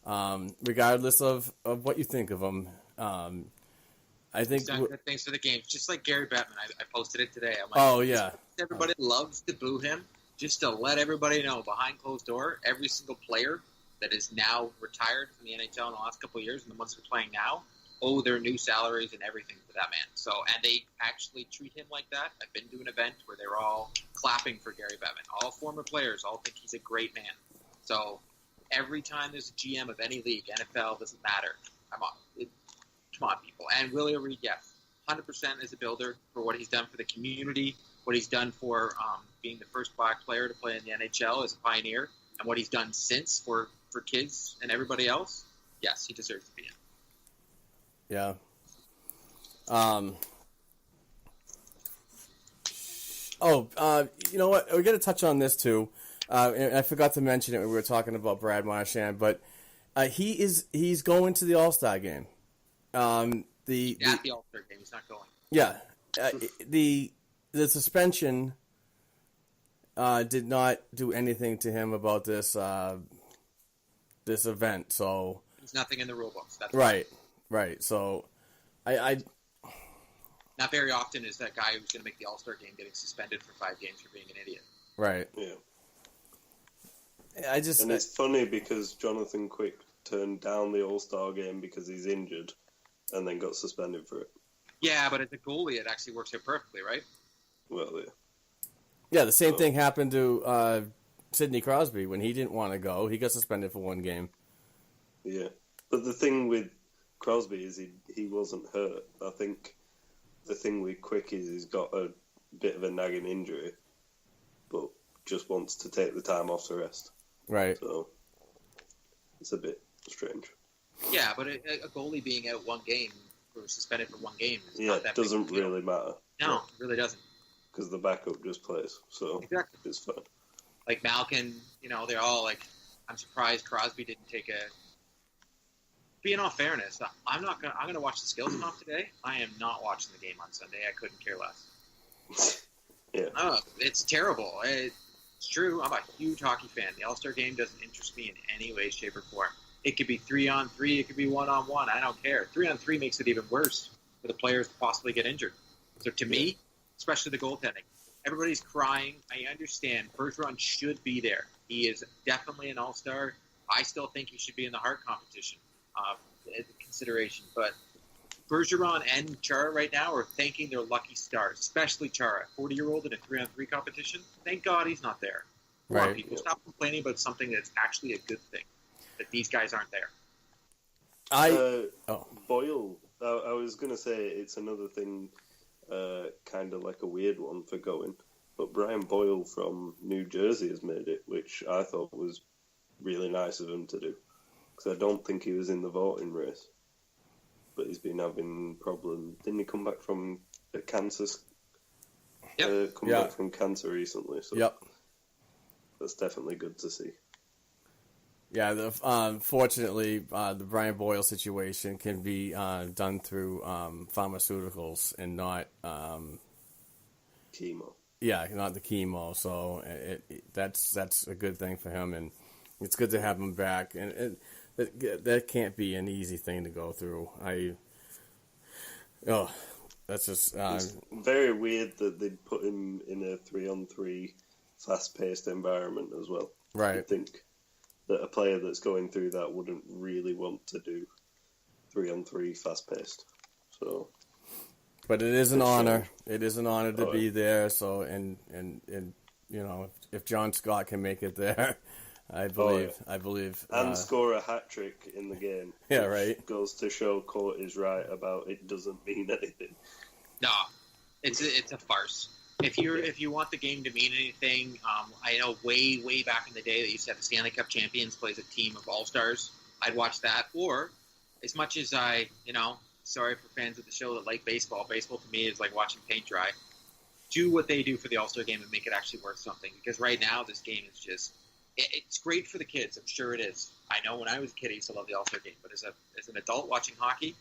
Regardless of what you think of him, I think he's done good things for the game. Just like Gary Bettman, I posted it today. I'm like, oh yeah, everybody loves to boo him. Just to let everybody know, behind closed door, every single player that is now retired from the NHL in the last couple of years, and the ones that are playing now, owe their new salaries and everything to that man. So, and they actually treat him like that. I've been to an event where they were all clapping for Gary Bettman. All former players all think he's a great man. So, every time there's a GM of any league, NFL, doesn't matter. Come on, people. And Willie Reed, yes, 100% as a builder for what he's done for the community, what he's done for being the first black player to play in the NHL as a pioneer, and what he's done since for kids and everybody else. Yes, he deserves to be in. Yeah. You know what? We're going to touch on this too. And I forgot to mention it when we were talking about Brad Marchand, but he's going to the All-Star game. At the All-Star game, he's not going. Yeah. The suspension did not do anything to him about this this event, so there's nothing in the rule books. That's right. So I not very often is that guy who's going to make the All-Star game getting suspended for 5 games for being an idiot. Right. Yeah. And it's funny because Jonathan Quick turned down the All-Star game because he's injured and then got suspended for it. Yeah, but as a goalie, it actually works out perfectly, right? Well, yeah. Yeah, the same thing happened to Sidney Crosby when he didn't want to go. He got suspended for 1 game. Yeah. But the thing with Crosby is he wasn't hurt. I think the thing with Quick is he's got a bit of a nagging injury, but just wants to take the time off to rest. Right. So it's a bit strange. Yeah, but a goalie being out 1 game or suspended for 1 game is not that doesn't big a deal. really matter. No, it really doesn't. Because the backup just plays, so exactly. It's fun. Like Malkin, they're all like, I'm surprised Crosby didn't take a. Being all fairness, I'm gonna watch the skills off today. I am not watching the game on Sunday. I couldn't care less. Yeah. Oh, it's terrible. It's true. I'm a huge hockey fan. The All-Star game doesn't interest me in any way, shape, or form. It could be 3-on-3. It could be 1-on-1. I don't care. 3-on-3 makes it even worse for the players to possibly get injured. So to me, especially the goaltending, everybody's crying. I understand. Bergeron should be there. He is definitely an all-star. I still think he should be in the Hart competition consideration. But Bergeron and Chara right now are thanking their lucky stars, especially Chara, 40-year-old in a 3-on-3 competition. Thank God he's not there. Come on, people. Stop complaining about something that's actually a good thing, that these guys aren't there. Boyle, I was going to say it's another thing, kind of like a weird one for going, but Brian Boyle from New Jersey has made it, which I thought was really nice of him to do, because I don't think he was in the voting race, but he's been having problems. Didn't he come back from cancer? Yep. Back from cancer recently, so yep. That's definitely good to see. Yeah, fortunately, the Brian Boyle situation can be done through pharmaceuticals and not chemo. Yeah, not the chemo. So that's a good thing for him, and it's good to have him back. And that can't be an easy thing to go through. That's just it's very weird that they'd put him in a 3-on-3 fast-paced environment as well. Right. You'd think that a player that's going through that wouldn't really want to do 3-on-3 fast-paced. So, but it is an honor. It is an honor to be there. So, and if John Scott can make it there, I believe. And score a hat trick in the game. Yeah, right. Goes to show Court is right about it doesn't mean anything. No, it's a farce. if you want the game to mean anything, I know way back in the day they used to have the Stanley Cup champions plays a team of all-stars. I'd watch that. Or, as much as I, sorry for fans of the show that like baseball. Baseball to me is like watching paint dry. Do what they do for the All-Star game and make it actually worth something. Because right now this game is just, it's great for the kids. I'm sure it is. I know when I was a kid I used to love the All-Star game. But as an adult watching hockey,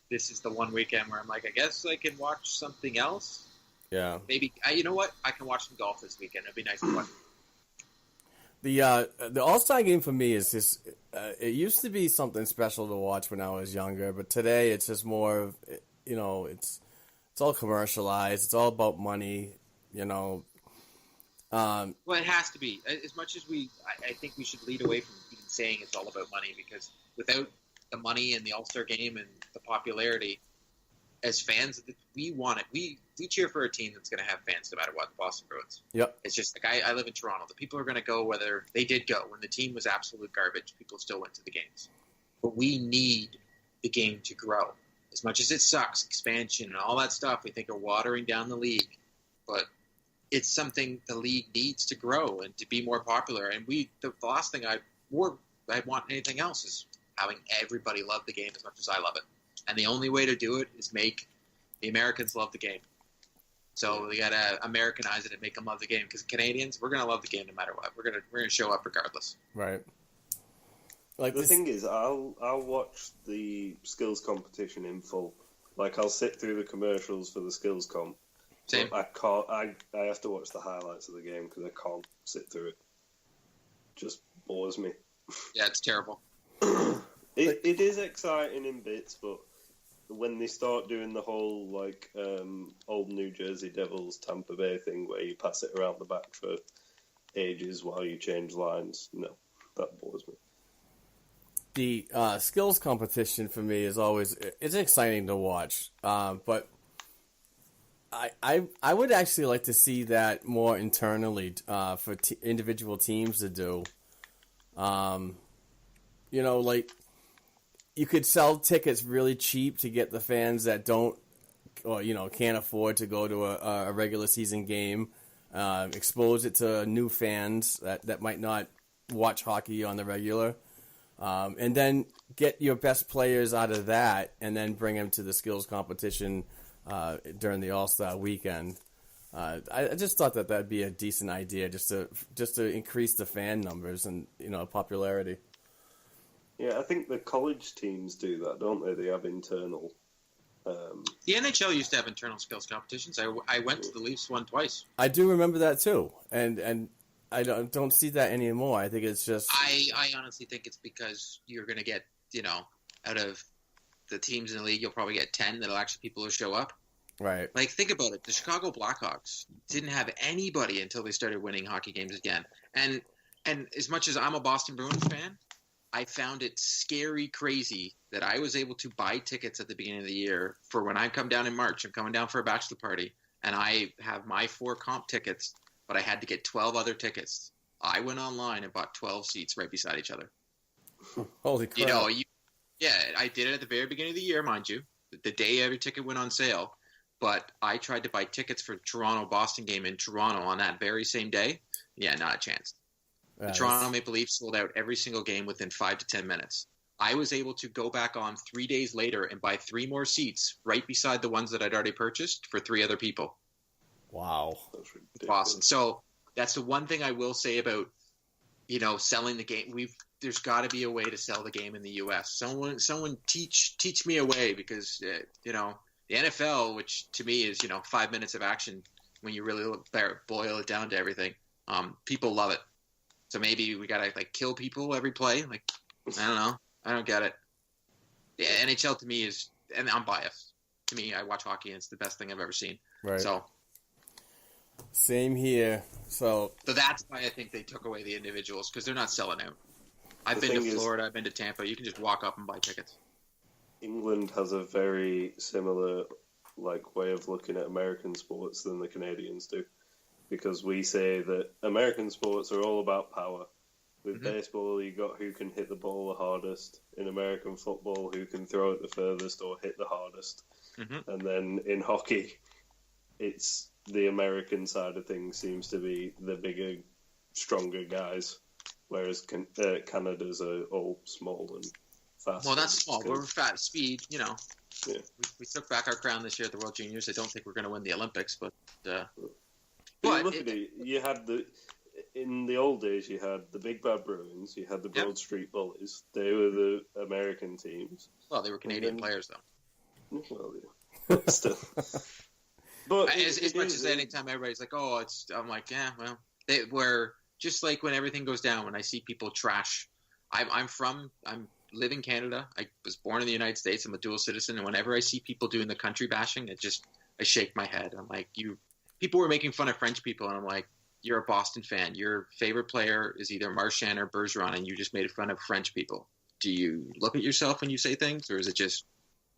this is the one weekend where I'm like, I guess I can watch something else. Yeah. Maybe, you know what? I can watch some golf this weekend. It'd be nice to watch. The All-Star game for me is just, it used to be something special to watch when I was younger, but today it's just more of, it's all commercialized. It's all about money, Well, it has to be. As much as I think we should lead away from even saying it's all about money, because without the money and the All-Star game and the popularity, as fans, we want it. We cheer for a team that's going to have fans no matter what, the Boston Bruins. Yep. It's just like I live in Toronto. The people are going to go whether they did go. When the team was absolute garbage, people still went to the games. But we need the game to grow. As much as it sucks, expansion and all that stuff, we think are watering down the league. But it's something the league needs to grow and to be more popular. And the last thing I want anything else is having everybody love the game as much as I love it. And the only way to do it is make the Americans love the game. So we gotta Americanize it and make them love the game. Because Canadians, we're gonna love the game no matter what. We're gonna show up regardless. Right. Like the thing is, I'll watch the skills competition in full. Like I'll sit through the commercials for the skills comp. Same. I can't. I have to watch the highlights of the game because I can't sit through it. Just bores me. Yeah, it's terrible. It is exciting in bits, but when they start doing the whole old New Jersey Devils Tampa Bay thing where you pass it around the back for ages while you change lines, no, that bores me. The skills competition for me is always it's exciting to watch, but I would actually like to see that more internally for individual teams to do. You could sell tickets really cheap to get the fans that don't, or can't afford to go to a regular season game. Expose it to new fans that might not watch hockey on the regular, and then get your best players out of that, and then bring them to the skills competition during the All-Star weekend. I just thought that'd be a decent idea, just to increase the fan numbers and popularity. Yeah, I think the college teams do that, don't they? They have internal. The NHL used to have internal skills competitions. I went to the Leafs one twice. I do remember that too, and I don't see that anymore. I think it's just. I honestly think it's because you're going to get out of the teams in the league, you'll probably get 10 that'll actually people who show up. Right. Like, think about it. The Chicago Blackhawks didn't have anybody until they started winning hockey games again. And as much as I'm a Boston Bruins fan, I found it scary crazy that I was able to buy tickets at the beginning of the year for when I come down in March. I'm coming down for a bachelor party, and I have my 4 comp tickets, but I had to get 12 other tickets. I went online and bought 12 seats right beside each other. Holy crap. I did it at the very beginning of the year, mind you, the day every ticket went on sale. But I tried to buy tickets for the Toronto-Boston game in Toronto on that very same day. Yeah, not a chance. The Toronto Maple Leafs sold out every single game within 5 to 10 minutes. I was able to go back on 3 days later and buy 3 more seats right beside the ones that I'd already purchased for 3 other people. Wow. That's awesome. So that's the one thing I will say about, selling the game. There's got to be a way to sell the game in the U.S. Someone teach me a way, because, the NFL, which to me is, 5 minutes of action when you really boil it down to everything, people love it. So maybe we got to kill people every play. I don't know. I don't get it. Yeah, NHL to me is, and I'm biased. To me, I watch hockey and it's the best thing I've ever seen. Right. So same here. So that's why I think they took away the individuals, because they're not selling out. I've been to Florida. I've been to Tampa. You can just walk up and buy tickets. England has a very similar way of looking at American sports than the Canadians do. Because we say that American sports are all about power. With baseball, you got who can hit the ball the hardest. In American football, who can throw it the furthest or hit the hardest. And then in hockey, it's the American side of things seems to be the bigger, stronger guys, whereas Canada's are all small and fast. Well, that's small. We're fat speed, you know. Yeah. We took back our crown this year at the World Juniors. I don't think we're going to win the Olympics, but look at it. You had in the old days, you had the Big Bad Bruins, you had the Broad Street Bullies. They were the American teams. Well, they were Canadian players, though. Well, yeah. Still. But as much as any time everybody's like, oh, I'm like, yeah, well, they were just like when everything goes down, when I see people trash. I live in Canada. I was born in the United States. I'm a dual citizen. And whenever I see people doing the country bashing, I shake my head. I'm like, people were making fun of French people. And I'm like, you're a Boston fan. Your favorite player is either Marchand or Bergeron, and you just made fun of French people. Do you look at yourself when you say things, or is it just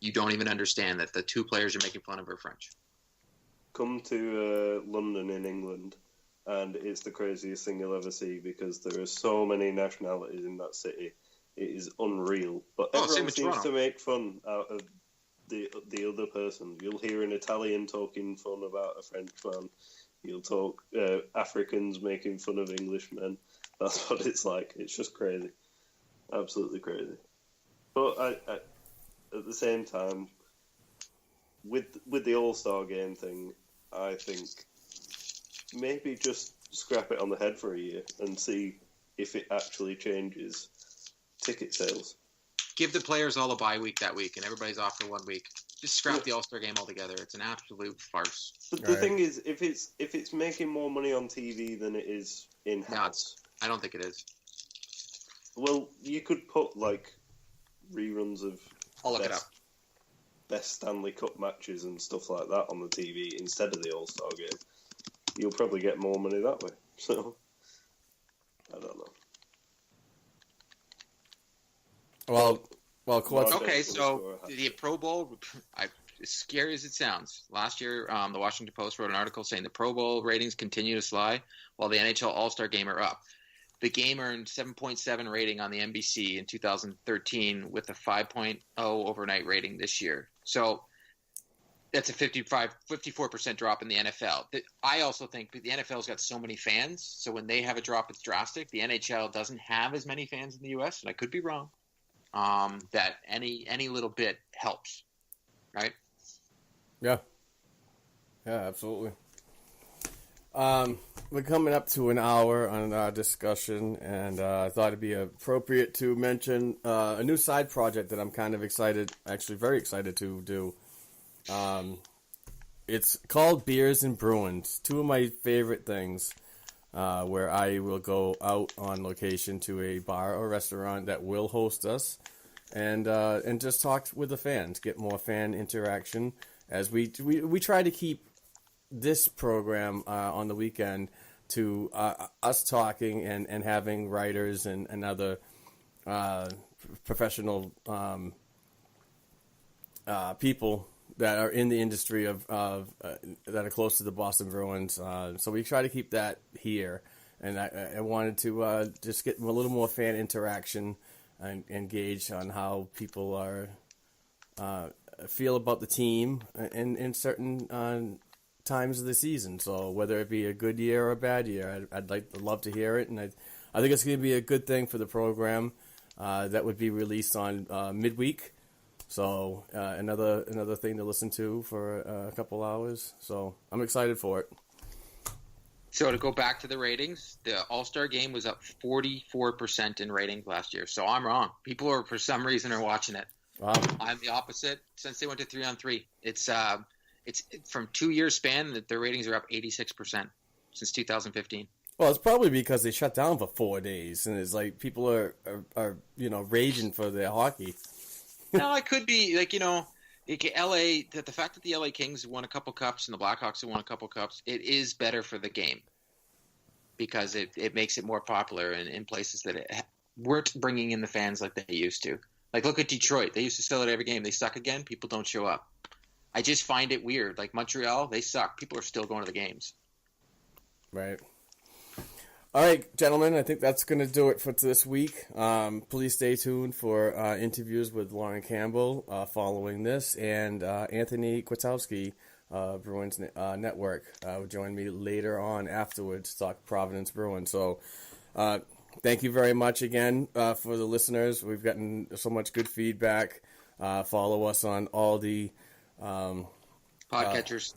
you don't even understand that the two players you're making fun of are French? Come to London in England, and it's the craziest thing you'll ever see because there are so many nationalities in that city. It is unreal. But everyone seems to make fun out of the other person. You'll hear an Italian talking fun about a French man. You'll talk Africans making fun of Englishmen. That's what it's like. It's just crazy. Absolutely crazy. But I at the same time, with the All-Star game thing, I think maybe just scrap it on the head for a year and see if it actually changes ticket sales. Give the players all a bye week that week, and everybody's off for 1 week. Just scrap the All-Star game altogether. It's an absolute farce. But the thing is, if it's making more money on TV than it is in-house... No, I don't think it is. Well, you could put, like, reruns of... I'll look it up. Best Stanley Cup matches and stuff like that on the TV instead of the All-Star game. You'll probably get more money that way. So, I don't know. Well, okay, so the Pro Bowl, as scary as it sounds, last year the Washington Post wrote an article saying the Pro Bowl ratings continue to slide while the NHL All-Star Game are up. The game earned 7.7 rating on the NBC in 2013 with a 5.0 overnight rating this year. So that's a 54% drop in the NFL. I also think the NFL's got so many fans, so when they have a drop, it's drastic. The NHL doesn't have as many fans in the U.S., and I could be wrong, that any little bit helps, right? Yeah, absolutely. We're coming up to an hour on our discussion, and I thought it'd be appropriate to mention a new side project that I'm kind of excited, actually very excited to do. It's called Beers and Bruins, two of my favorite things, where I will go out on location to a bar or restaurant that will host us, and just talk with the fans, get more fan interaction, as we try to keep this program on the weekend to us talking and having writers and other professional people that are in the industry of that are close to the Boston Bruins. So we try to keep that here, and I wanted to just get a little more fan interaction and engage on how people are feel about the team in certain times of the season. So whether it be a good year or a bad year, I'd love to hear it, and I think it's going to be a good thing for the program. That would be released on midweek, so another thing to listen to for a couple hours. So I'm excited for it. So to go back to the ratings, the All-Star Game was up 44% in ratings last year. So I'm wrong. People are, for some reason, are watching it. Wow. I'm the opposite. Since they went to 3-on-3, it's from 2 years span that their ratings are up 86% since 2015. Well, it's probably because they shut down for 4 days, and it's like people are raging for their hockey. No, it could be like LA. The fact that the LA Kings won a couple cups and the Blackhawks have won a couple cups, it is better for the game because it makes it more popular in places that weren't bringing in the fans like they used to. Like look at Detroit; they used to sell it every game. They suck again. People don't show up. I just find it weird. Like Montreal, they suck. People are still going to the games. Right. All right, gentlemen, I think that's going to do it for this week. Please stay tuned for interviews with Lauren Campbell following this, and Anthony Kwiatkowski Bruins Network. Join me later on afterwards to talk Providence Bruins. So thank you very much again for the listeners. We've gotten so much good feedback. Follow us on all the podcatchers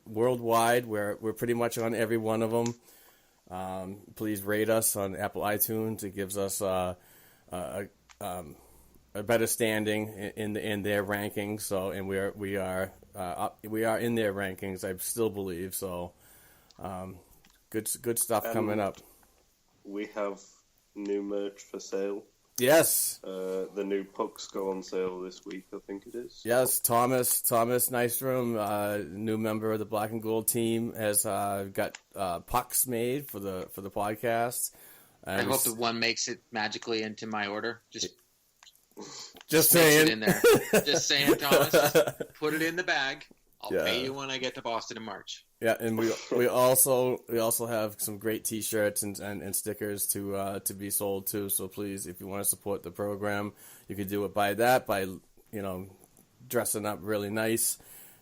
worldwide. We're pretty much on every one of them. Please rate us on Apple iTunes. It gives us a better standing in their rankings. So, and we are in their rankings. I still believe so. Good stuff coming up. We have new merch for sale. Yes. The new pucks go on sale this week, I think it is. Yes, Thomas Nystrom, new member of the Black and Gold team, has got pucks made for the podcast. I hope the one makes it magically into my order. Just saying. It in there. Just saying, Thomas. Just put it in the bag. I'll pay you when I get to Boston in March. Yeah, and we also have some great T-shirts and stickers to be sold too. So please, if you want to support the program, you can do it by dressing up really nice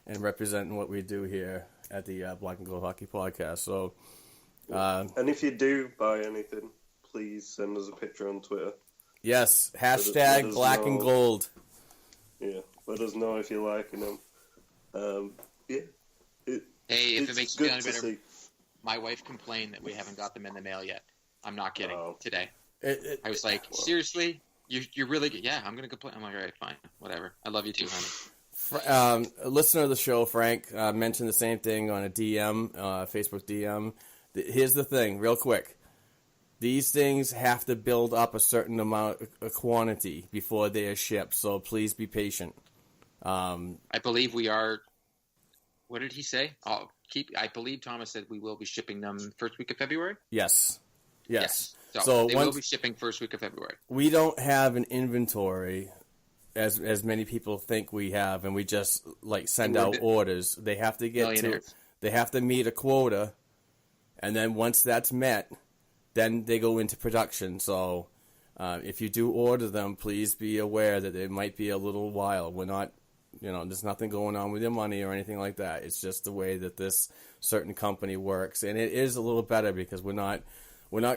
and representing what we do here at the Black and Gold Hockey Podcast. So, and if you do buy anything, please send us a picture on Twitter. Yes, hashtag Black and Gold. Yeah, let us know if you're liking them. Hey, if it makes you feel any better, my wife complained that we haven't got them in the mail yet. I'm not kidding. Today, I was like, seriously, you're really good. Yeah, I'm gonna complain. I'm like, all right, fine, whatever. I love you too, honey. A listener of the show, Frank, mentioned the same thing on a DM, Facebook DM. Here's the thing, real quick. These things have to build up a certain amount of quantity before they are shipped, so please be patient. I believe we are. What did he say? I believe Thomas said we will be shipping them first week of February. Yes. So they will be shipping first week of February. We don't have an inventory as many people think we have, and we just send out orders. They have to they have to meet a quota, and then once that's met, then they go into production. So if you do order them, please be aware that it might be a little while. We're not, there's nothing going on with your money or anything like that. It's just the way that this certain company works, and it is a little better because we're not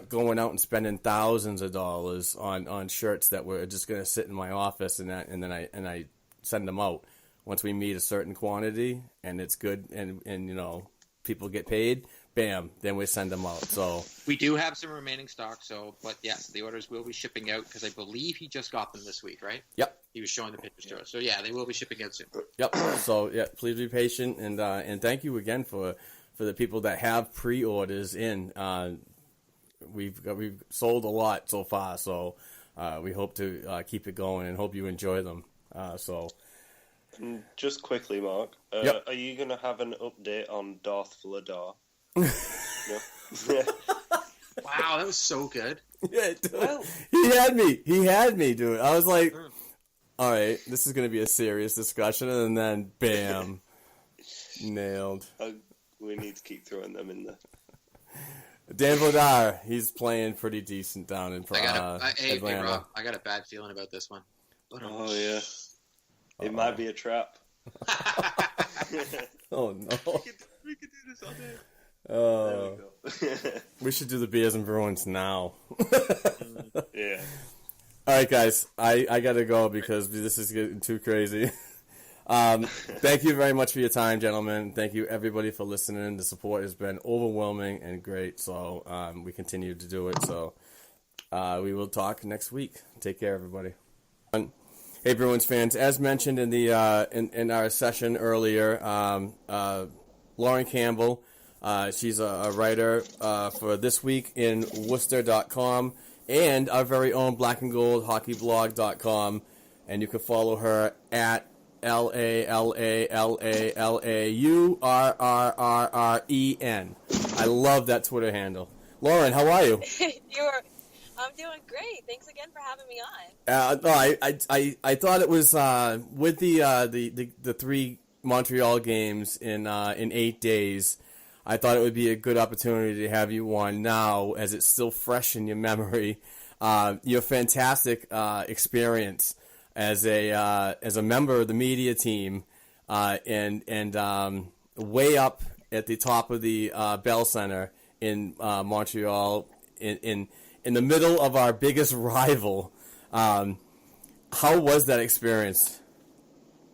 going out and spending thousands of dollars on shirts that we're just going to sit in my office and then I send them out. Once we meet a certain quantity and it's good and people get paid, bam, then we send them out. So we do have some remaining stock. But yes, the orders will be shipping out because I believe he just got them this week, right? Yep. He was showing the pictures to us. So yeah, they will be shipping out soon. Yep. So yeah, please be patient and thank you again for the people that have pre-orders in. We've sold a lot so far, so we hope to keep it going and hope you enjoy them. Just quickly, Mark, Are you going to have an update on Darth Vladar? No? Wow, that was so good. Yeah, well, he had me do it. I was like, all right, this is going to be a serious discussion, and then bam, nailed. We need to keep throwing them in there. Dan Vladar, he's playing pretty decent down in Atlanta. Hey, Rob, I got a bad feeling about this one. Oh, yeah. It might be a trap. Oh, no. We could do this all day. Oh, we should do the Beers and Bruins now. Yeah. All right, guys. I got to go because this is getting too crazy. Thank you very much for your time, gentlemen. Thank you, everybody, for listening. The support has been overwhelming and great, so we continue to do it. So we will talk next week. Take care, everybody. Hey, Bruins fans. As mentioned in the in our session earlier, Lauren Campbell, she's a writer for This Week in Worcester.com and our very own Black and Gold HockeyBlog.com, and you can follow her at LALALALAURRRREN. I love that Twitter handle. Lauren, how are you? I'm doing great. Thanks again for having me on. I thought it was with the 3 Montreal games in 8 days. I thought it would be a good opportunity to have you on now, as it's still fresh in your memory. Your fantastic experience as a member of the media team and way up at the top of the Bell Center in Montreal, in the middle of our biggest rival. How was that experience?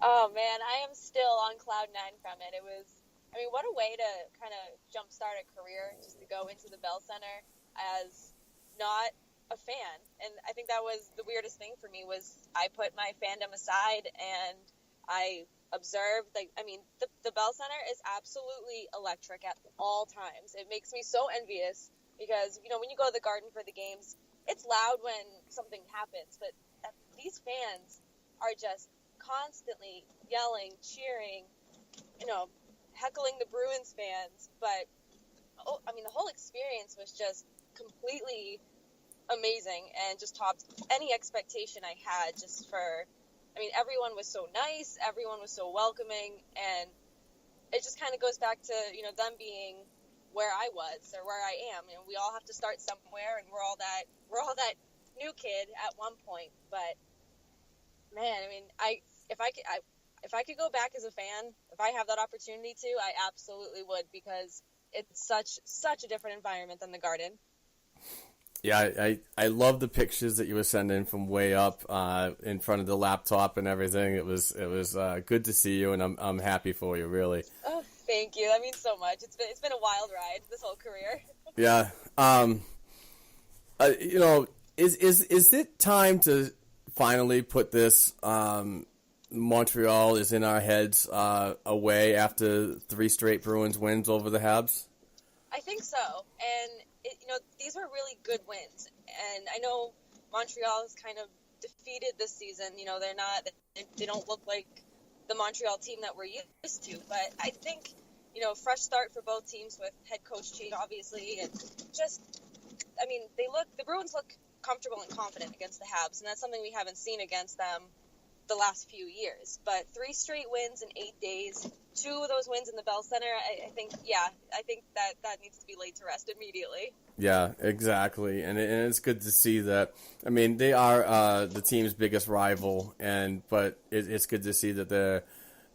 Oh man, I am still on cloud nine from it. It was, I mean, what a way to kind of jumpstart a career, just to go into the Bell Center as not a fan. And I think that was the weirdest thing for me, was I put my fandom aside and I observed, like, I mean, the Bell Center is absolutely electric at all times. It makes me so envious because, you know, when you go to the Garden for the games, it's loud when something happens, but these fans are just constantly yelling, cheering, you know, heckling the Bruins fans. But, I mean, the whole experience was just completely amazing and just topped any expectation I had just for, I mean, everyone was so nice, everyone was so welcoming, and it just kind of goes back to, you know, them being where I was or where I am. You know, we all have to start somewhere, and we're all that new kid at one point. But man, I mean, if I could go back as a fan, if I have that opportunity to, I absolutely would, because it's such a different environment than the Garden. Yeah, I love the pictures that you were sending from way up in front of the laptop and everything. It was good to see you, and I'm happy for you, really. Oh, thank you. That means so much. It's been a wild ride this whole career. Yeah. You know, is it time to finally put this Montreal is in our heads away after 3 straight Bruins wins over the Habs? I think so, and you know, these were really good wins, and I know Montreal is kind of defeated this season. You know, they don't look like the Montreal team that we're used to, but I think, you know, fresh start for both teams with head coach change, obviously, and just, I mean, the Bruins look comfortable and confident against the Habs, and that's something we haven't seen against them the last few years. But 3 straight wins in 8 days, 2 of those wins in the Bell Center, I think that needs to be laid to rest immediately. Yeah, exactly, and it's good to see that. I mean, they are the team's biggest rival, but it's good to see that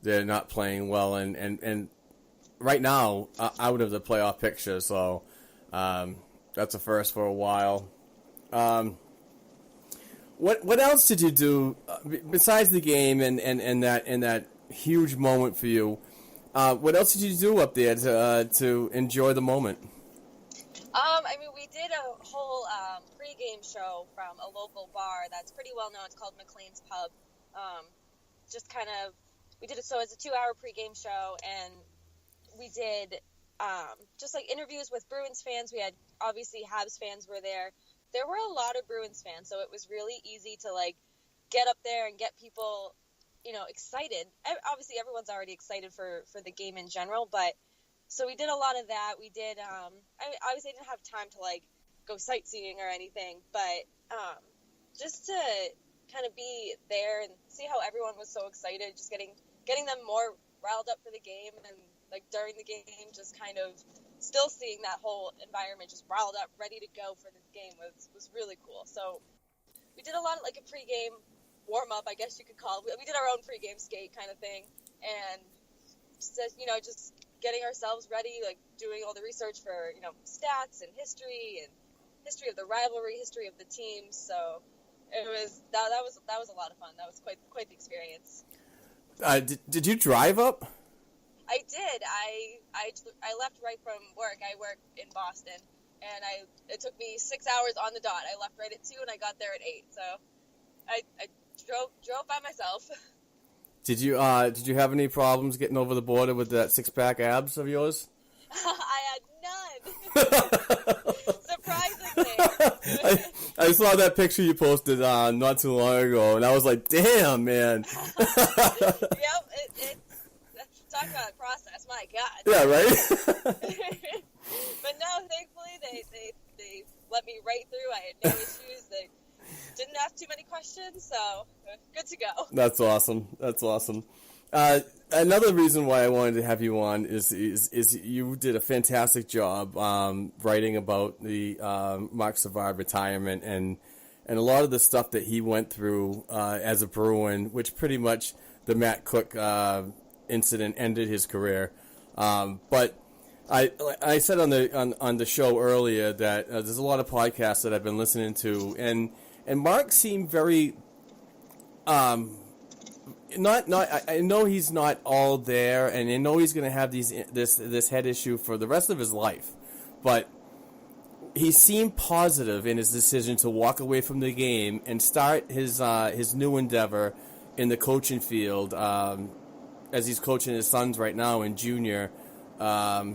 they're not playing well, and right now out of the playoff picture. So that's a first for a while. What else did you do besides the game and that huge moment for you? What else did you do up there to enjoy the moment? I mean, we did a whole pregame show from a local bar that's pretty well known. It's called McLean's Pub. We did it so it's a 2-hour pregame show, and we did just like interviews with Bruins fans. We had, obviously, Habs fans were there. There were a lot of Bruins fans, so it was really easy to like get up there and get people, you know, excited. Obviously, everyone's already excited for the game in general, but so we did a lot of that. We did. Obviously, I didn't have time to like go sightseeing or anything, but just to kind of be there and see how everyone was so excited, just getting them more riled up for the game, and like during the game, just kind of still seeing that whole environment just riled up, ready to go for this game was really cool. So we did a lot of like a pregame warm up, I guess you could call it. We did our own pregame skate kind of thing, and just, you know, just getting ourselves ready, like doing all the research for, you know, stats and history of the rivalry, history of the team. So it was that was a lot of fun. That was quite the experience. Did you drive up? I did. I left right from work. I work in Boston, and it took me 6 hours on the dot. I left right at 2, and I got there at 8. So I drove by myself. Did you have any problems getting over the border with that 6-pack abs of yours? I had none. Surprisingly. I saw that picture you posted not too long ago, and I was like, "Damn, man!" Yep, it talk about a process. My God. Yeah, right. But no, thankfully they let me right through. I had no issues. They didn't ask too many questions, so good to go. That's awesome. Another reason why I wanted to have you on is you did a fantastic job writing about the Mark Savard retirement and a lot of the stuff that he went through as a Bruin, which pretty much the Matt Cook incident ended his career. But I said on the show earlier that there's a lot of podcasts that I've been listening to, and Mark seemed very I know he's not all there, and I know he's going to have this head issue for the rest of his life, but he seemed positive in his decision to walk away from the game and start his new endeavor in the coaching field, as he's coaching his sons right now in junior. But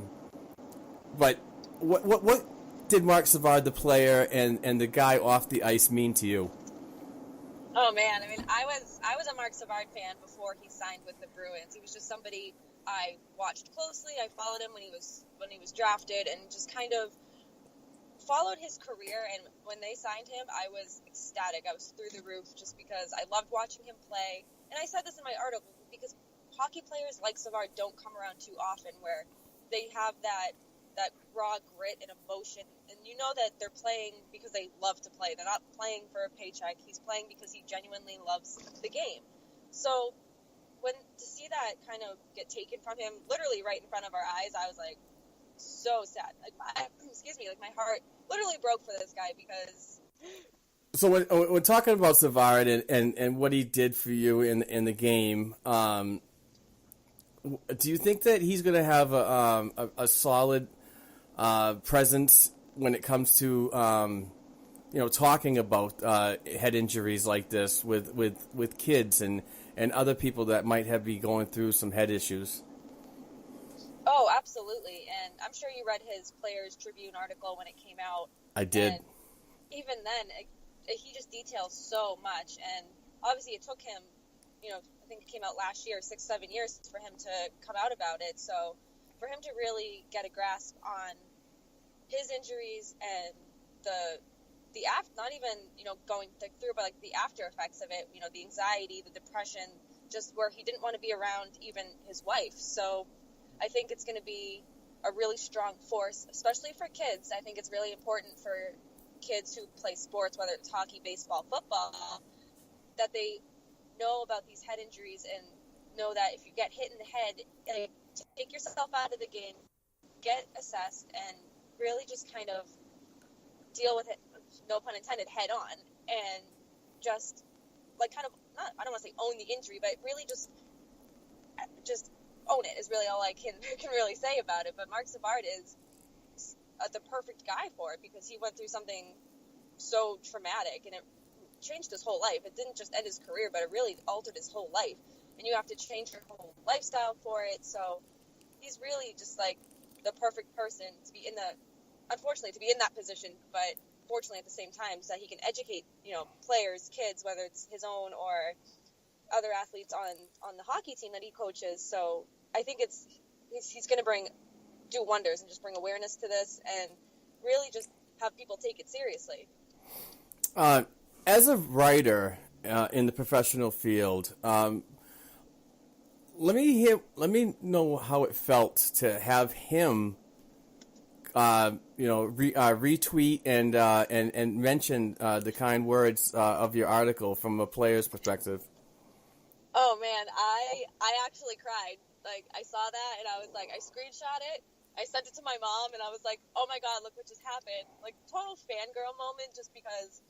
what did Marc Savard, the player, and the guy off the ice mean to you? Oh man, I mean, I was a Marc Savard fan before he signed with the Bruins. He was just somebody I watched closely. I followed him when he was drafted, and just kind of followed his career. And when they signed him, I was ecstatic. I was through the roof just because I loved watching him play. And I said this in my article, because hockey players like Savard don't come around too often, where they have that raw grit and emotion, and you know that they're playing because they love to play. They're not playing for a paycheck. He's playing because he genuinely loves the game. So to see that kind of get taken from him, literally right in front of our eyes, I was like so sad. Like my heart literally broke for this guy, because. So when we're talking about Savard and what he did for you in the game, do you think that he's going to have a solid presence when it comes to talking about head injuries like this with kids and other people that might be going through some head issues? Oh, absolutely. And I'm sure you read his Players Tribune article when it came out. I did. And even then, he just details so much. And obviously it took him, I think it came out last year, 6-7 years for him to come out about it. So for him to really get a grasp on his injuries and not even going through, but like the after effects of it, the anxiety, the depression, just where he didn't want to be around even his wife. So I think it's going to be a really strong force, especially for kids. I think it's really important for kids who play sports, whether it's hockey, baseball, football, that they know about these head injuries and know that if you get hit in the head, take yourself out of the game, get assessed, and really just kind of deal with it, no pun intended, head on, and just I don't want to say own the injury, but really just own it is really all I can really say about it. But Marc Savard is the perfect guy for it, because he went through something so traumatic, and it changed his whole life. It didn't just end his career, but it really altered his whole life, and you have to change your whole lifestyle for it. So he's really just like the perfect person to be in that position, but fortunately at the same time, so that he can educate players, kids, whether it's his own or other athletes on the hockey team that he coaches. So I think he's going to do wonders and just bring awareness to this, and really just have people take it seriously. As a writer in the professional field, let me know how it felt to have him, retweet and mention the kind words of your article from a player's perspective. Oh man, I actually cried. Like, I saw that and I was like, I screenshot it. I sent it to my mom and I was like, oh my God, look what just happened. Like, total fangirl moment, just because,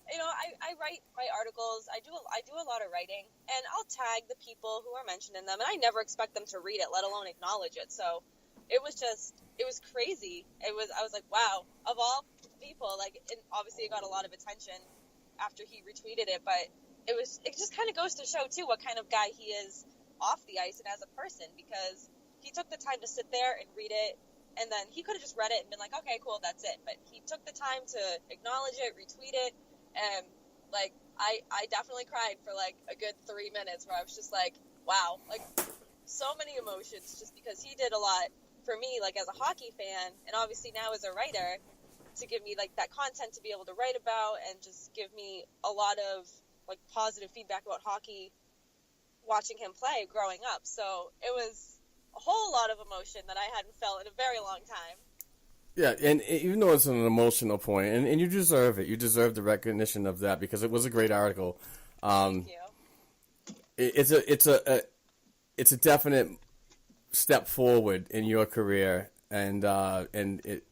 I write my articles. I do a lot of writing, and I'll tag the people who are mentioned in them, and I never expect them to read it, let alone acknowledge it. So it was crazy. I was like, wow, of all people, and obviously it got a lot of attention after he retweeted it, but it just kind of goes to show too what kind of guy he is off the ice and as a person, because he took the time to sit there and read it, and then he could have just read it and been like, okay, cool, that's it. But he took the time to acknowledge it, retweet it, and I definitely cried for a good 3 minutes, where I was just like, wow, so many emotions, just because he did a lot for me, as a hockey fan, and obviously now as a writer, to give me that content to be able to write about, and just give me a lot of positive feedback about hockey, watching him play growing up. So it was a whole lot of emotion that I hadn't felt in a very long time. Yeah, and even though it's an emotional point, and you deserve it. You deserve the recognition of that, because it was a great article. Thank you. It's it's a definite step forward in your career, and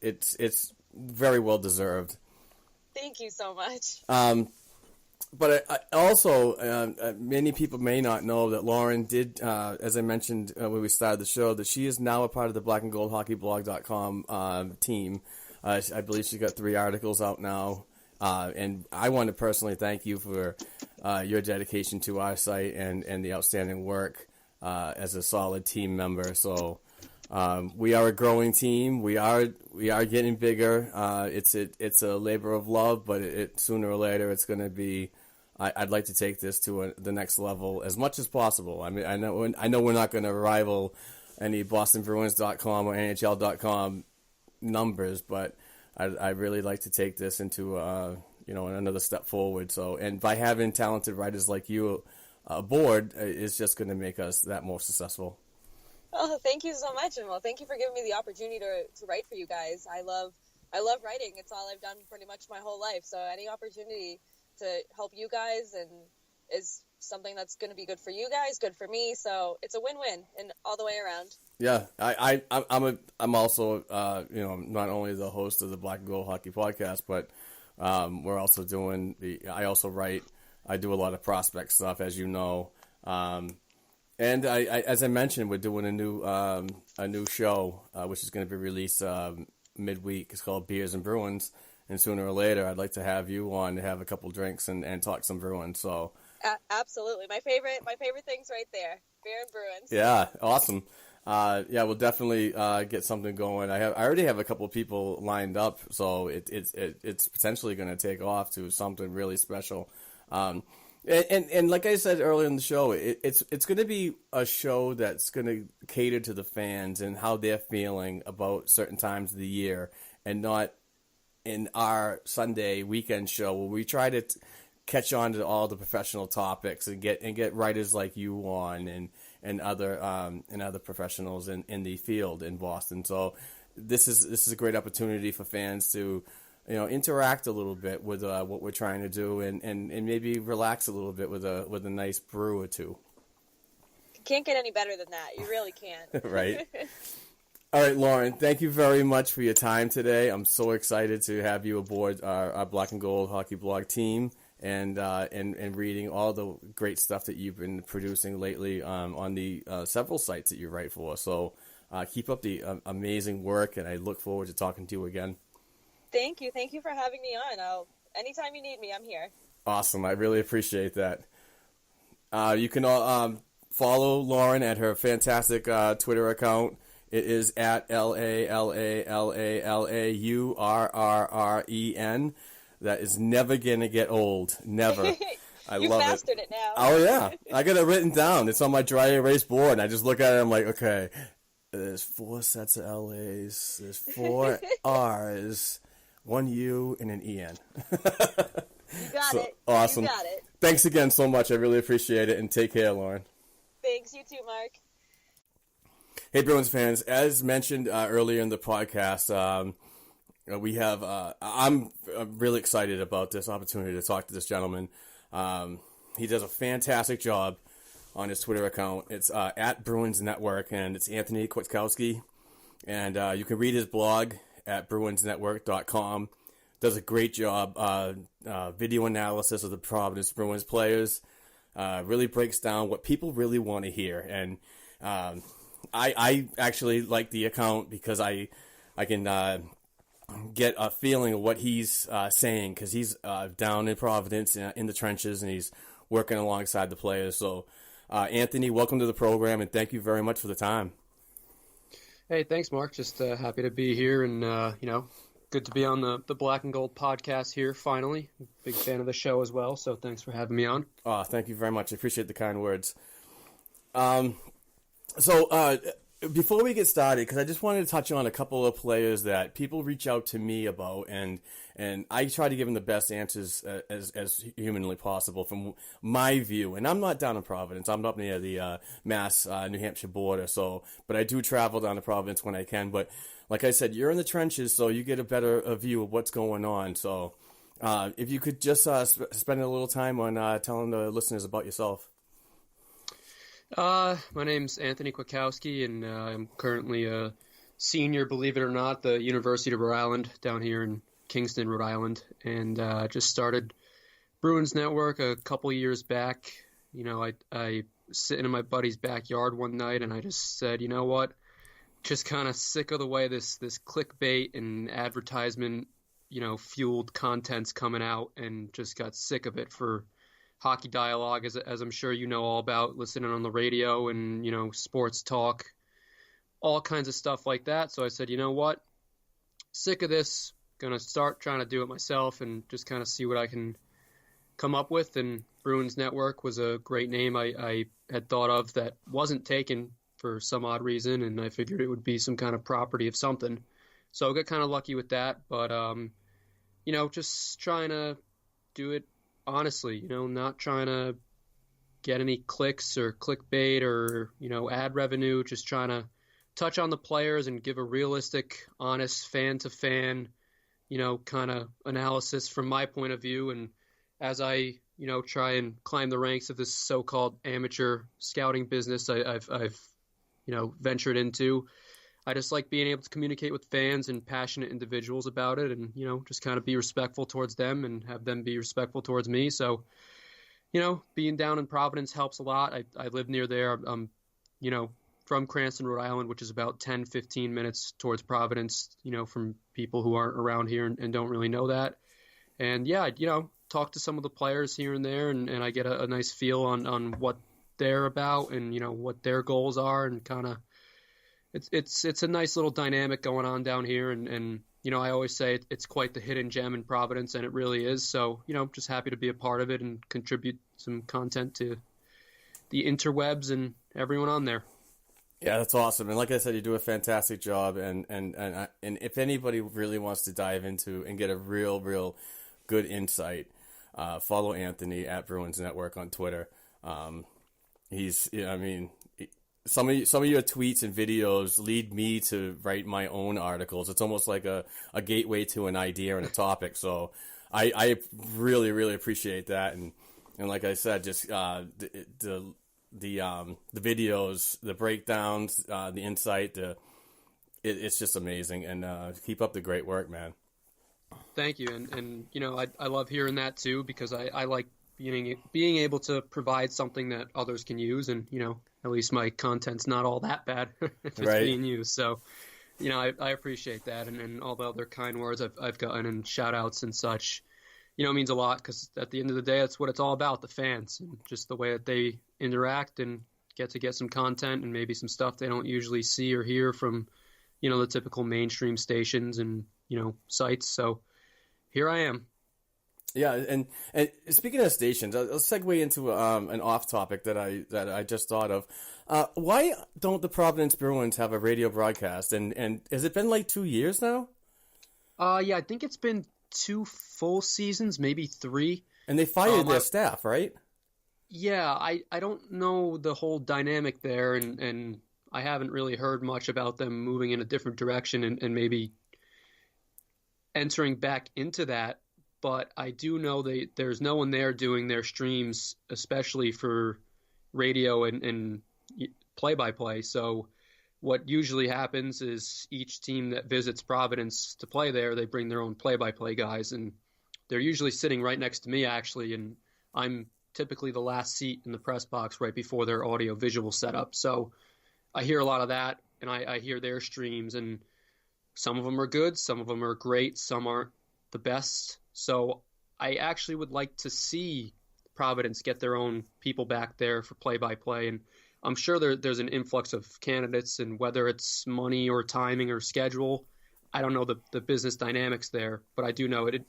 it's very well deserved. Thank you so much. But I also, many people may not know that Lauren did, as I mentioned when we started the show, that she is now a part of the blackandgoldhockeyblog.com team. I believe she's got 3 articles out now. And I want to personally thank you for your dedication to our site and the outstanding work as a solid team member. So we are a growing team. We are getting bigger. It's a labor of love, but sooner or later it's going to be. I'd like to take this to the next level as much as possible. I mean, I know we're not going to rival any BostonBruins.com or NHL.com numbers, but I really like to take this into another step forward. So, and by having talented writers like you aboard, is just going to make us that more successful. Oh, thank you so much, and well, thank you for giving me the opportunity to write for you guys. I love writing. It's all I've done pretty much my whole life. So any opportunity to help you guys and is something that's going to be good for you guys, good for me. So it's a win-win and all the way around. Yeah, I'm also not only the host of the Black and Gold Hockey podcast, but we're also doing I also write. I do a lot of prospect stuff, as you know, and I as I mentioned, we're doing a new show which is going to be released midweek. It's called Beers and Bruins, and sooner or later, I'd like to have you on to have a couple drinks and talk some Bruins. So absolutely, my favorite things right there, beer and Bruins. Yeah, awesome. We'll definitely get something going. I already have a couple of people lined up, so it's potentially going to take off to something really special. And like I said earlier in the show, it's going to be a show that's going to cater to the fans and how they're feeling about certain times of the year, and not in our Sunday weekend show where we try to catch on to all the professional topics and get writers like you on and other professionals in the field in Boston. So this is a great opportunity for fans to interact a little bit with what we're trying to do and maybe relax a little bit with a nice brew or two. Can't get any better than that. You really can't. Right. All right, Lauren, thank you very much for your time today. I'm so excited to have you aboard our Black and Gold Hockey Blog team and reading all the great stuff that you've been producing lately on the several sites that you write for. So keep up the amazing work, and I look forward to talking to you again. Thank you. Thank you for having me on. Anytime you need me, I'm here. Awesome. I really appreciate that. You can follow Lauren at her fantastic Twitter account. It is at LALALALAURRREN. That is never going to get old. Never. I love it. You mastered it now. Oh, yeah. I got it written down. It's on my dry erase board. And I just look at it and I'm like, okay, there's 4 sets of LAs. There's 4 R's, 1 U, and an EN. You got it. Awesome. You got it. Thanks again so much. I really appreciate it. And take care, Lauren. Thanks. You too, Mark. Hey, Bruins fans, as mentioned earlier in the podcast, we have, I'm really excited about this opportunity to talk to this gentleman. He does a fantastic job on his Twitter account. It's at Bruins Network, and it's Anthony Kwiatkowski. And you can read his blog at bruinsnetwork.com. Does a great job, video analysis of the Providence Bruins players. Really breaks down what people really want to hear. And I actually like the account because I can get a feeling of what he's saying, because he's down in Providence in the trenches, and he's working alongside the players. So, Anthony, welcome to the program, and thank you very much for the time. Hey, thanks, Mark. Just happy to be here, and good to be on the Black and Gold podcast here finally. Big fan of the show as well, so thanks for having me on. Thank you very much. I appreciate the kind words. So before we get started, because I just wanted to touch on a couple of players that people reach out to me about, and I try to give them the best answers as humanly possible from my view. And I'm not down in Providence. I'm up near the Mass New Hampshire border, but I do travel down to Providence when I can. But like I said, you're in the trenches, so you get a better view of what's going on. So if you could just spend a little time on telling the listeners about yourself. My name's Anthony Kwiatkowski, and I'm currently a senior, believe it or not, at the University of Rhode Island down here in Kingston, Rhode Island, and just started Bruins Network a couple years back. You know, I sitting in my buddy's backyard one night, and I just said, you know what, just kind of sick of the way this clickbait and advertisement, fueled content's coming out, and just got sick of it for hockey dialogue, as I'm sure you know all about, listening on the radio and, sports talk, all kinds of stuff like that. So I said, you know what, sick of this, going to start trying to do it myself and just kind of see what I can come up with. And Bruins Network was a great name I had thought of that wasn't taken for some odd reason, and I figured it would be some kind of property of something. So I got kind of lucky with that, but, just trying to do it honestly, not trying to get any clicks or clickbait or, ad revenue, just trying to touch on the players and give a realistic, honest, fan-to-fan, kind of analysis from my point of view. And as I, try and climb the ranks of this so-called amateur scouting business I've ventured into, I just like being able to communicate with fans and passionate individuals about it, and, just kind of be respectful towards them and have them be respectful towards me. So, being down in Providence helps a lot. I live near there. I'm, from Cranston, Rhode Island, which is about 10, 15 minutes towards Providence, from people who aren't around here and don't really know that. And yeah, talk to some of the players here and there, and I get a nice feel on what they're about and, what their goals are, and kind of, it's a nice little dynamic going on down here, and I always say it's quite the hidden gem in Providence, and it really is. So, just happy to be a part of it and contribute some content to the interwebs and everyone on there. Yeah, that's awesome. And like I said, you do a fantastic job, and if anybody really wants to dive into and get a real good insight, follow Anthony at Bruins Network on Twitter. Some of your tweets and videos lead me to write my own articles. It's almost like a gateway to an idea and a topic. So I really appreciate that. And like I said, just the videos, the breakdowns, the insight, it's just amazing. And keep up the great work, man. Thank you. And I love hearing that too, because I like being able to provide something that others can use, and at least my content's not all that bad if it's right. being used. So I appreciate that, and all the other kind words I've gotten and shout outs and such, means a lot, because at the end of the day, that's what it's all about, the fans, and just the way that they interact and get some content and maybe some stuff they don't usually see or hear from the typical mainstream stations and sites. So here I am. Yeah, and speaking of stations, let's segue into an off topic that I just thought of. Why don't the Providence Bruins have a radio broadcast? And has it been like 2 years now? Yeah, I think it's been 2 full seasons, maybe 3. And they fired their staff, right? Yeah, I don't know the whole dynamic there, and I haven't really heard much about them moving in a different direction and maybe entering back into that. But I do know there's no one there doing their streams, especially for radio and play-by-play. So what usually happens is each team that visits Providence to play there, they bring their own play-by-play guys. And they're usually sitting right next to me, actually. And I'm typically the last seat in the press box right before their audio-visual setup. So I hear a lot of that, and I hear their streams. And some of them are good, some of them are great, some aren't the best. So I actually would like to see Providence get their own people back there for play-by-play, and I'm sure there's an influx of candidates, and whether it's money or timing or schedule, I don't know the business dynamics there, but I do know it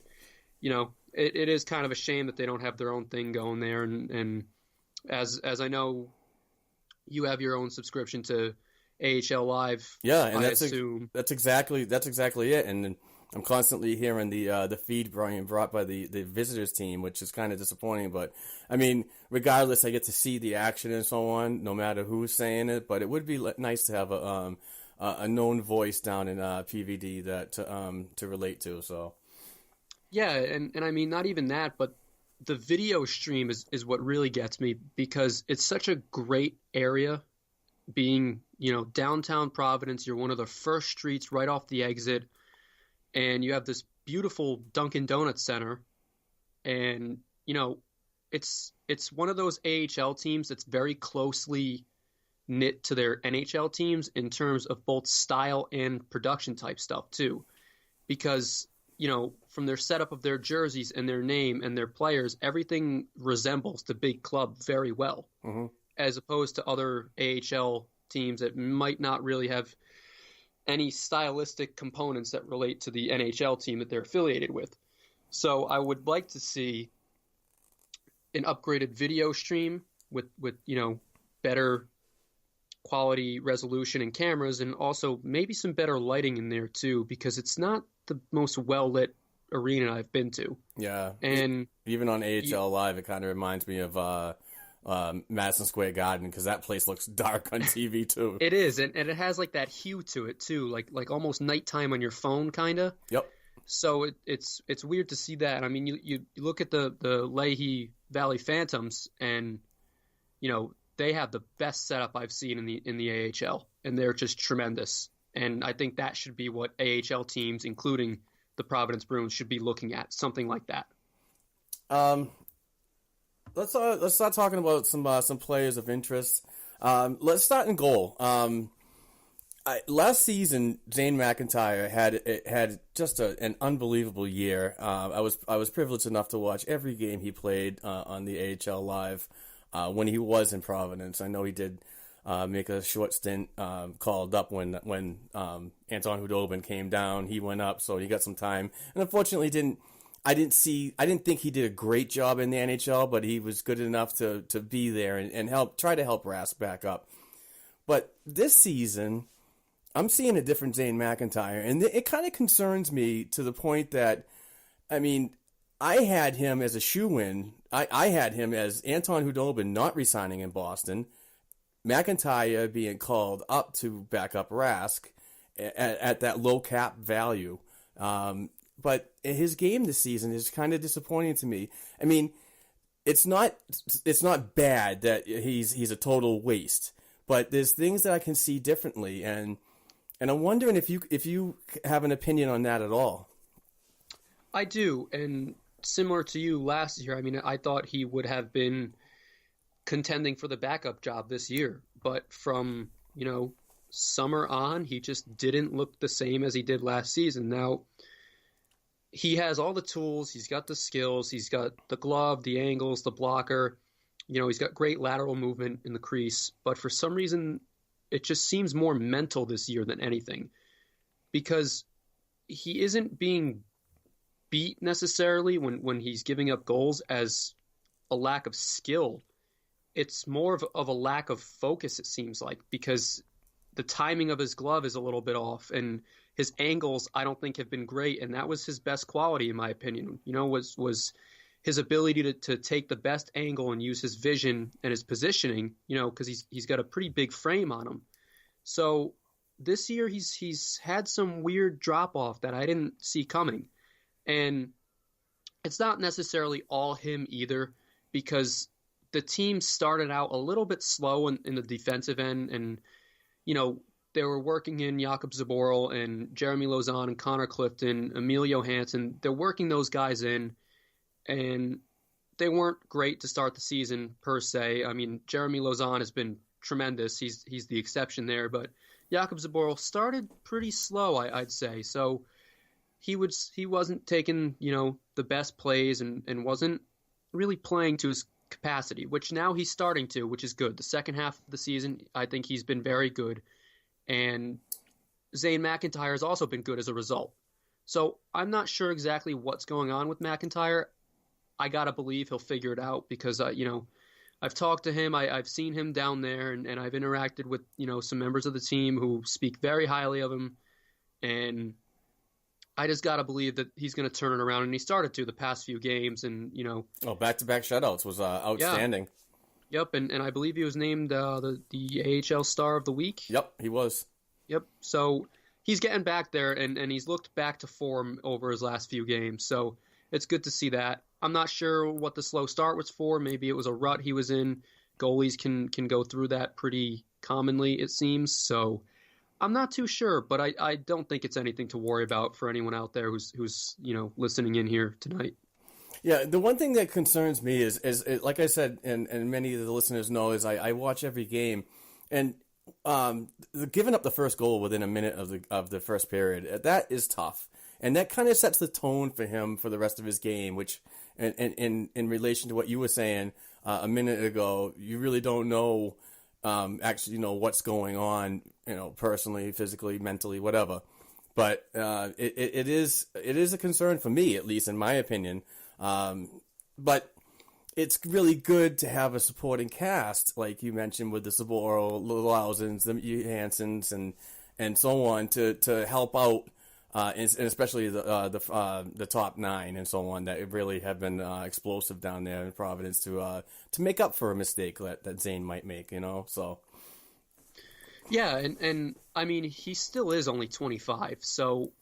is kind of a shame that they don't have their own thing going there, and as I know, you have your own subscription to AHL Live. Yeah, and that's exactly it, and I'm constantly hearing the feed being brought by the visitors team, which is kind of disappointing. But, I mean, regardless, I get to see the action and so on, no matter who's saying it. But it would be nice to have a known voice down in PVD that to relate to. So, yeah, and I mean, not even that, but the video stream is what really gets me, because it's such a great area. Being, downtown Providence, you're one of the first streets right off the exit, and you have this beautiful Dunkin' Donuts center, and it's one of those AHL teams that's very closely knit to their NHL teams in terms of both style and production type stuff too, because from their setup of their jerseys and their name and their players, everything resembles the big club very well, as opposed to other AHL teams that might not really have any stylistic components that relate to the NHL team that they're affiliated with. So I would like to see an upgraded video stream with better quality resolution and cameras, and also maybe some better lighting in there too, because it's not the most well-lit arena I've been to. Yeah. And even on AHL Live, it kind of reminds me of Madison Square Garden, because that place looks dark on TV too. It is, and it has like that hue to it too, like almost nighttime on your phone kind of. Yep. So it's weird to see that. I mean, you look at the Leahy Valley Phantoms, and they have the best setup I've seen in the AHL, and they're just tremendous. And I think that should be what AHL teams, including the Providence Bruins, should be looking at, something like that. Let's start talking about some players of interest. Let's start in goal. Last season, Zane McIntyre had just an unbelievable year. I was privileged enough to watch every game he played on the AHL Live when he was in Providence. I know he did make a short stint called up when Anton Hudobin came down. He went up, so he got some time, and unfortunately I didn't think he did a great job in the NHL, but he was good enough to be there and try to help Rask back up. But this season, I'm seeing a different Zane McIntyre, and it kind of concerns me to the point that, I mean, I had him as a shoo-in. I had him as Anton Hudobin not resigning in Boston, McIntyre being called up to back up Rask at that low cap value. But his game this season is kind of disappointing to me. I mean, it's not bad that he's a total waste, but there's things that I can see differently, and I'm wondering if you have an opinion on that at all. I do, and similar to you last year, I mean, I thought he would have been contending for the backup job this year, but from summer on, he just didn't look the same as he did last season. Now, he has all the tools, he's got the skills, he's got the glove, the angles, the blocker, he's got great lateral movement in the crease, but for some reason, it just seems more mental this year than anything, because he isn't being beat necessarily when he's giving up goals as a lack of skill. It's more of a lack of focus, it seems like, because the timing of his glove is a little bit off, and his angles I don't think have been great, and that was his best quality in my opinion. Was his ability to take the best angle and use his vision and his positioning, because he's got a pretty big frame on him. So this year he's had some weird drop off that I didn't see coming. And it's not necessarily all him either, because the team started out a little bit slow in the defensive end, and they were working in Jakob Zaboral and Jeremy Lauzon and Connor Clifton, Emilio Hansen. They're working those guys in, and they weren't great to start the season per se. I mean, Jeremy Lauzon has been tremendous. He's the exception there, but Jakob Zaboral started pretty slow, I'd say. So he wasn't taking the best plays and wasn't really playing to his capacity, which now he's starting to, which is good. The second half of the season, I think he's been very good, and Zane McIntyre has also been good as a result. So I'm not sure exactly what's going on with McIntyre. I gotta believe he'll figure it out, because I've talked to him, I've seen him down there, and I've interacted with some members of the team who speak very highly of him, and I just got to believe that he's going to turn it around, and he started to the past few games, and back-to-back shutouts was outstanding. Yeah. Yep, and I believe he was named the AHL Star of the Week. Yep, he was. Yep, so he's getting back there, and he's looked back to form over his last few games, so it's good to see that. I'm not sure what the slow start was for. Maybe it was a rut he was in. Goalies can go through that pretty commonly, it seems. So I'm not too sure, but I don't think it's anything to worry about for anyone out there who's listening in here tonight. Yeah, the one thing that concerns me is like I said, and many of the listeners know, is I watch every game, and giving up the first goal within a minute of the first period, that is tough, and that kind of sets the tone for him for the rest of his game. Which, in relation to what you were saying a minute ago, you really don't know actually what's going on, personally, physically, mentally, whatever. But it is a concern for me, at least in my opinion. But it's really good to have a supporting cast, like you mentioned, with the Saboro, the Lausens, the Johanssons, and so on, to help out, and especially the top nine and so on, that really have been explosive down there in Providence to make up for a mistake that Zane might make, so. Yeah, and I mean, he still is only 25, so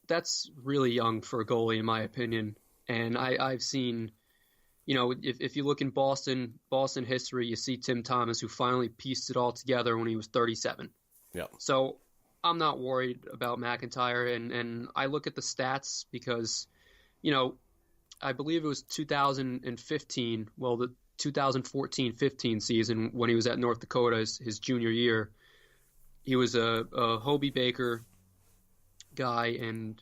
that's really young for a goalie, in my opinion. And I've seen, if you look in Boston history, you see Tim Thomas, who finally pieced it all together when he was 37. Yeah. So I'm not worried about McIntyre, and I look at the stats because, I believe it was 2015, the 2014-15 season when he was at North Dakota, his junior year. He was a Hobie Baker guy, and,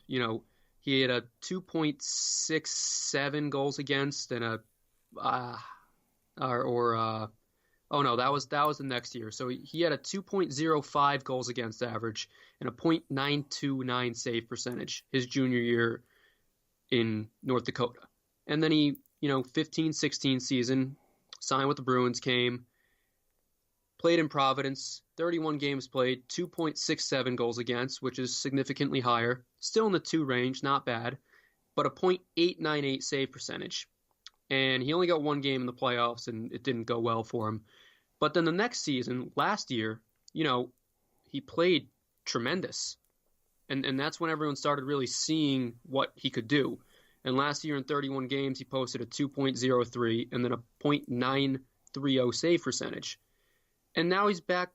he had a 2.67 goals against and that was the next year. So he had a 2.05 goals against average and a .929 save percentage his junior year in North Dakota. And then he, 15-16 season, signed with the Bruins, played in Providence, 31 games played, 2.67 goals against, which is significantly higher. Still in the 2 range, not bad, but a .898 save percentage. And he only got 1 game in the playoffs, and it didn't go well for him. But then the next season, last year, he played tremendous. And that's when everyone started really seeing what he could do. And last year in 31 games, he posted a 2.03 and then a .930 save percentage. And now he's back,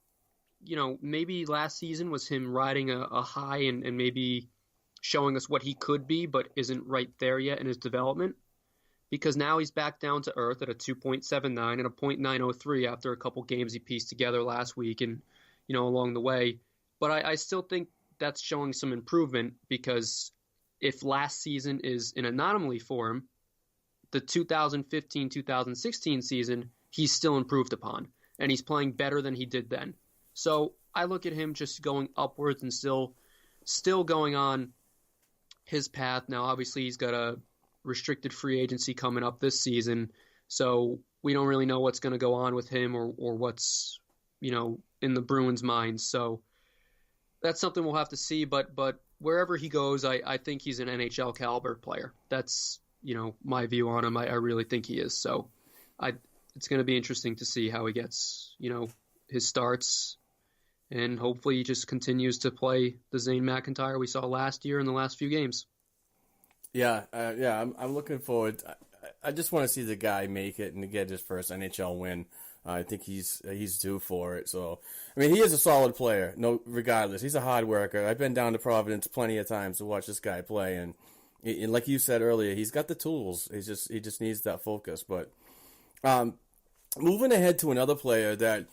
maybe last season was him riding a high and maybe showing us what he could be, but isn't right there yet in his development. Because now he's back down to earth at a 2.79 and a .903 after a couple games he pieced together last week and, along the way. But I still think that's showing some improvement, because if last season is an anomaly for him, the 2015-2016 season, he's still improved upon. And he's playing better than he did then. So I look at him just going upwards and still going on his path. Now, obviously, he's got a restricted free agency coming up this season, so we don't really know what's going to go on with him or what's, in the Bruins' minds. So that's something we'll have to see. But wherever he goes, I think he's an NHL caliber player. That's, my view on him. I really think he is. So it's going to be interesting to see how he gets, his starts, and hopefully he just continues to play the Zane McIntyre we saw last year in the last few games. Yeah, I'm looking forward. I just want to see the guy make it and get his first NHL win. I think he's due for it. So, I mean, he is a solid player. No, regardless, he's a hard worker. I've been down to Providence plenty of times to watch this guy play, and like you said earlier, he's got the tools. He just needs that focus. But moving ahead to another player that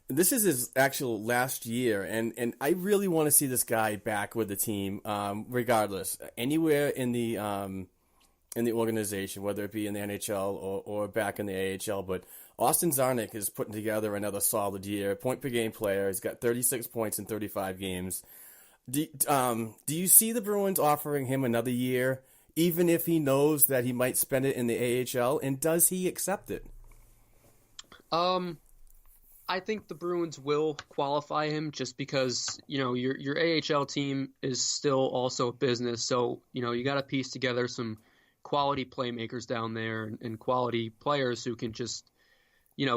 this is his actual last year, and I really want to see this guy back with the team, regardless, anywhere in the organization, whether it be in the NHL or back in the AHL. But Austin Czarnik is putting together another solid year, point per game player. He's got 36 points in 35 games. Do you see the Bruins offering him another year, even if he knows that he might spend it in the AHL, and does he accept it? I think the Bruins will qualify him just because, your AHL team is still also a business. So, you got to piece together some quality playmakers down there and quality players who can just,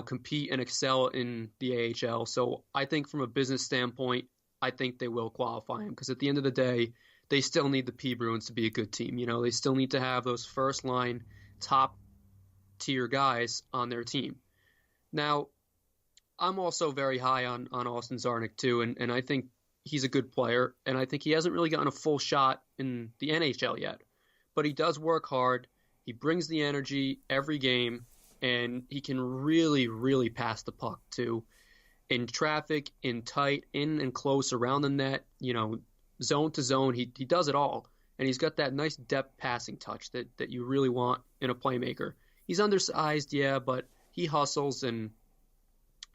compete and excel in the AHL. So I think from a business standpoint, I think they will qualify him, because at the end of the day, they still need the P Bruins to be a good team. They still need to have those first line top tier guys on their team. Now, I'm also very high on Austin Czarnik too, and I think he's a good player, and I think he hasn't really gotten a full shot in the NHL yet. But he does work hard. He brings the energy every game, and he can really, really pass the puck too. In traffic, in tight, in and close around the net, zone to zone, he does it all. And he's got that nice depth passing touch that you really want in a playmaker. He's undersized, yeah, but he hustles, and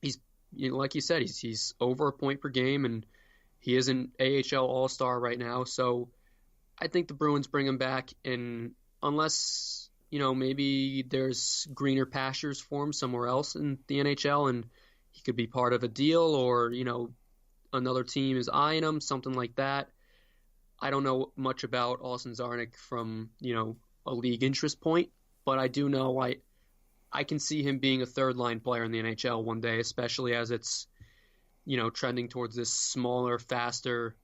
he's, like you said, he's over a point per game, and he is an AHL All-Star right now. So I think the Bruins bring him back, and unless, maybe there's greener pastures for him somewhere else in the NHL, and he could be part of a deal, or, another team is eyeing him, something like that. I don't know much about Austin Czarnik from, a league interest point, but I do know I can see him being a third-line player in the NHL one day, especially as it's, trending towards this smaller, faster,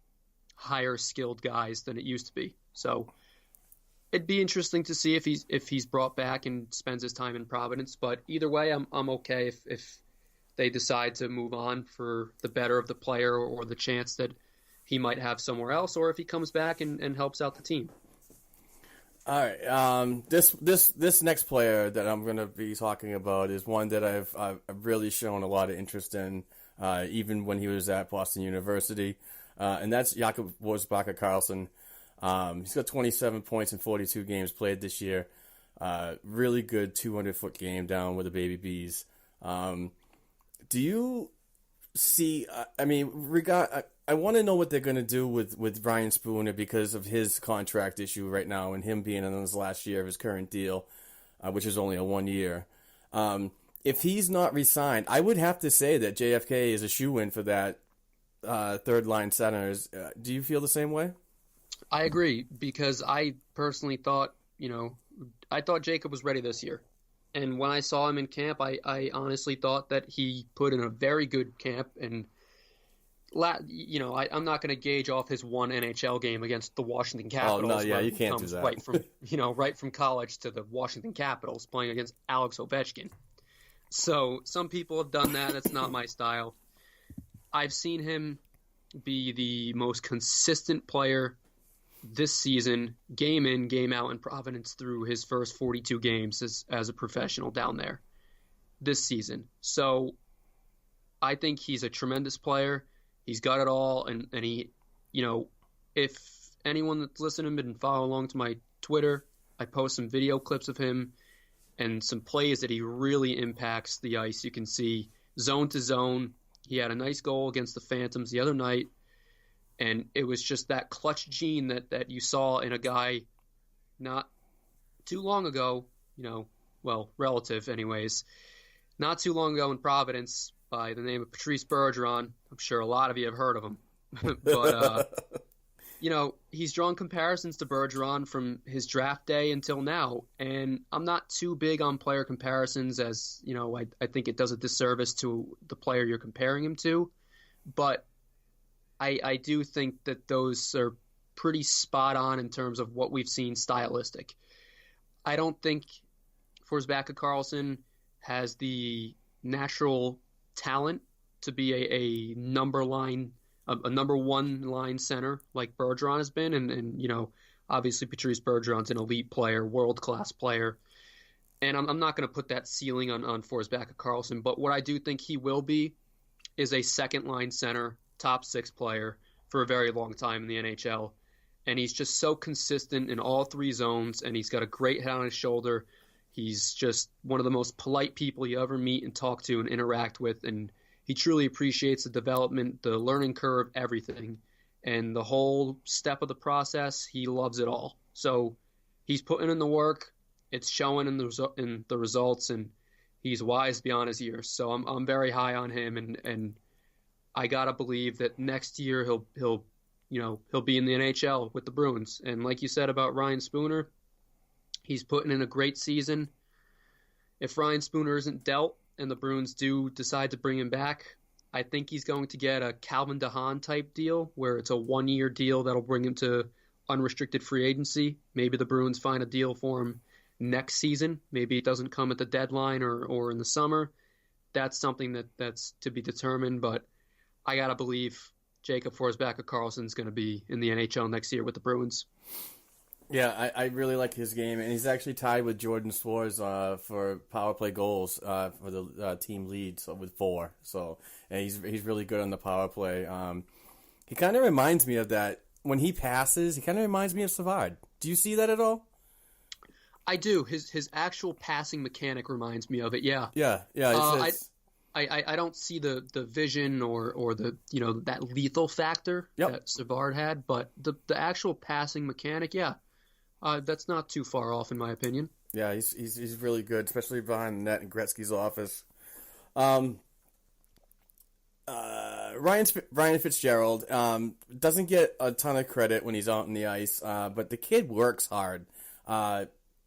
higher-skilled guys than it used to be. So it'd be interesting to see if he's brought back and spends his time in Providence. But either way, I'm okay if they decide to move on for the better of the player, or the chance that he might have somewhere else, or if he comes back and helps out the team. All right. This next player that I'm going to be talking about is one that I've really shown a lot of interest in, even when he was at Boston University, and that's Jakob Forsbacka-Karlsson. He's got 27 points in 42 games played this year. Really good 200-foot game down with the Baby Bees. Do you see? I want to know what they're going to do with Ryan Spooner because of his contract issue right now and him being in his last year of his current deal, which is only a 1 year. If he's not re-signed, I would have to say that JFK is a shoo-in for that third-line centers. Do you feel the same way? I agree, because I personally thought, I thought Jacob was ready this year. And when I saw him in camp, I honestly thought that he put in a very good camp. And, I'm not going to gauge off his one NHL game against the Washington Capitals. Oh, no, yeah, you can't do that. Right from college to the Washington Capitals playing against Alex Ovechkin. So some people have done that. That's not my style. I've seen him be the most consistent player this season, game in, game out in Providence through his first 42 games as a professional down there this season. So I think he's a tremendous player. He's got it all. And he, if anyone that's listening and follow along to my Twitter, I post some video clips of him and some plays that he really impacts the ice. You can see zone to zone. He had a nice goal against the Phantoms the other night. And it was just that clutch gene that you saw in a guy not too long ago, relative anyways, not too long ago in Providence by the name of Patrice Bergeron. I'm sure a lot of you have heard of him. But, he's drawn comparisons to Bergeron from his draft day until now. And I'm not too big on player comparisons as, I think it does a disservice to the player you're comparing him to. But I do think that those are pretty spot on in terms of what we've seen stylistic. I don't think Forsbacka-Karlsson has the natural talent to be a number one line center like Bergeron has been. And obviously Patrice Bergeron's an elite player, world-class player. And I'm not going to put that ceiling on Forsbacka-Karlsson, but what I do think he will be is a second-line center, top six player for a very long time in the NHL. And he's just so consistent in all three zones, and he's got a great head on his shoulder. He's just one of the most polite people you ever meet and talk to and interact with, and he truly appreciates the development, the learning curve, everything. And the whole step of the process, he loves it all. So he's putting in the work. It's showing in the results, and he's wise beyond his years. So I'm very high on him, and I gotta believe that next year he'll be in the NHL with the Bruins. And like you said about Ryan Spooner, he's putting in a great season. If Ryan Spooner isn't dealt and the Bruins do decide to bring him back, I think he's going to get a Calvin DeHaan type deal where it's a 1 year deal that'll bring him to unrestricted free agency. Maybe the Bruins find a deal for him next season. Maybe it doesn't come at the deadline or in the summer. That's something that's to be determined, but I got to believe Jacob Forsbacka-Karlsson's going to be in the NHL next year with the Bruins. Yeah, I really like his game, and he's actually tied with Jordan Swartz for power play goals for the team lead, so with 4. So, and he's really good on the power play. He kind of reminds me of that when he passes. He kind of reminds me of Savard. Do you see that at all? I do. His actual passing mechanic reminds me of it. Yeah. Yeah. I don't see the vision or the that lethal factor that Savard had, but the actual passing mechanic, that's not too far off in my opinion. Yeah, he's really good, especially behind the net in Gretzky's office. Ryan Fitzgerald doesn't get a ton of credit when he's out on the ice, but the kid works hard.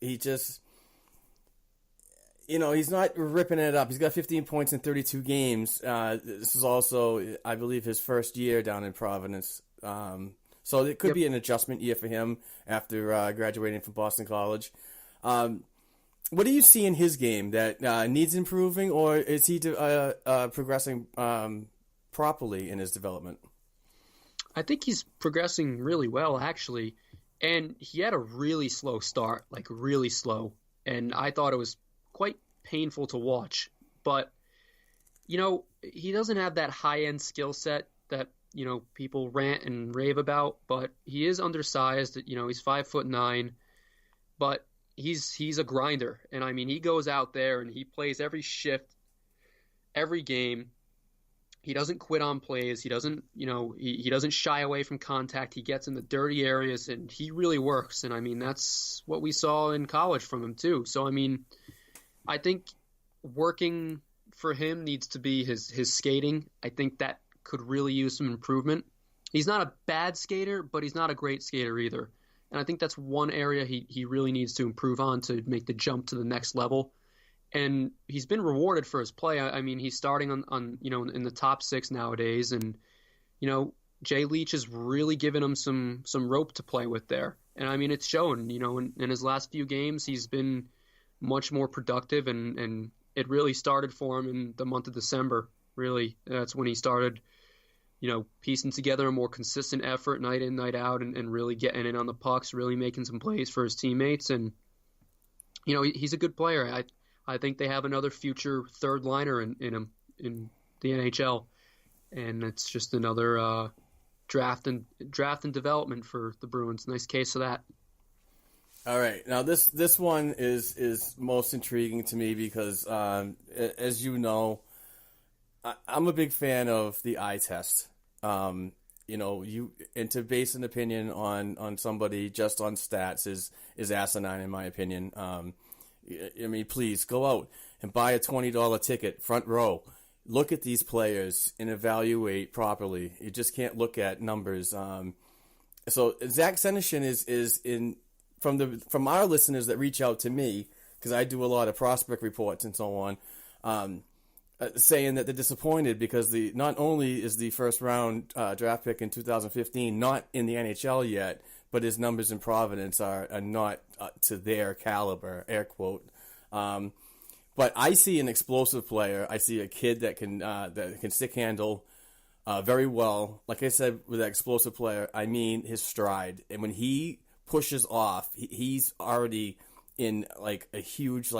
He just, he's not ripping it up. He's got 15 points in 32 games. This is also, I believe, his first year down in Providence. So it could be an adjustment year for him after graduating from Boston College. What do you see in his game that needs improving, or is he progressing properly in his development? I think he's progressing really well, actually. And he had a really slow start, like really slow. And I thought it was quite painful to watch. But, he doesn't have that high-end skill set that, people rant and rave about. But he is undersized. He's 5'9", but he's a grinder. And, I mean, he goes out there and he plays every shift, every game. He doesn't quit on plays. He doesn't, he doesn't shy away from contact. He gets in the dirty areas, and he really works. And, I mean, that's what we saw in college from him, too. So, I mean, I think working for him needs to be his skating. I think that could really use some improvement. He's not a bad skater, but he's not a great skater either. And I think that's one area he really needs to improve on to make the jump to the next level. And he's been rewarded for his play. I mean, he's starting on in the top 6 nowadays, and Jay Leach has really given him some rope to play with there. And I mean, it's shown. In his last few games, he's been much more productive, and it really started for him in the month of December. Really, that's when he started, piecing together a more consistent effort night in, night out, and really getting in on the pucks, really making some plays for his teammates. And he's a good player. I think they have another future third liner in him in the NHL, and it's just another draft and development for the Bruins. Nice case of that. All right, now this one is most intriguing to me because, as you know, I'm a big fan of the eye test. And to base an opinion on somebody just on stats is asinine in my opinion. I mean, please go out and buy a $20 ticket, front row. Look at these players and evaluate properly. You just can't look at numbers. So Zach Senyshyn is in from our listeners that reach out to me, because I do a lot of prospect reports and so on, saying that they're disappointed because not only is the first round draft pick in 2015 not in the NHL yet, but his numbers in Providence are not to their caliber, air quote. But I see an explosive player. I see a kid that can stick handle very well. Like I said, with that explosive player, I mean his stride. And when he pushes off, he's already in like a huge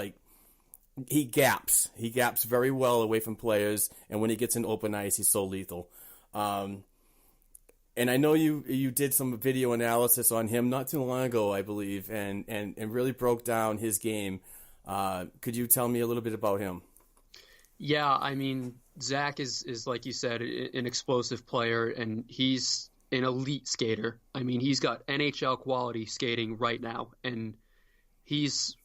he gaps. He gaps very well away from players. And when he gets in open ice, he's so lethal. And I know you did some video analysis on him not too long ago, I believe, and really broke down his game. Could you tell me a little bit about him? Yeah, I mean, Zach is like you said, an explosive player, and he's an elite skater. I mean, he's got NHL quality skating right now, and he's,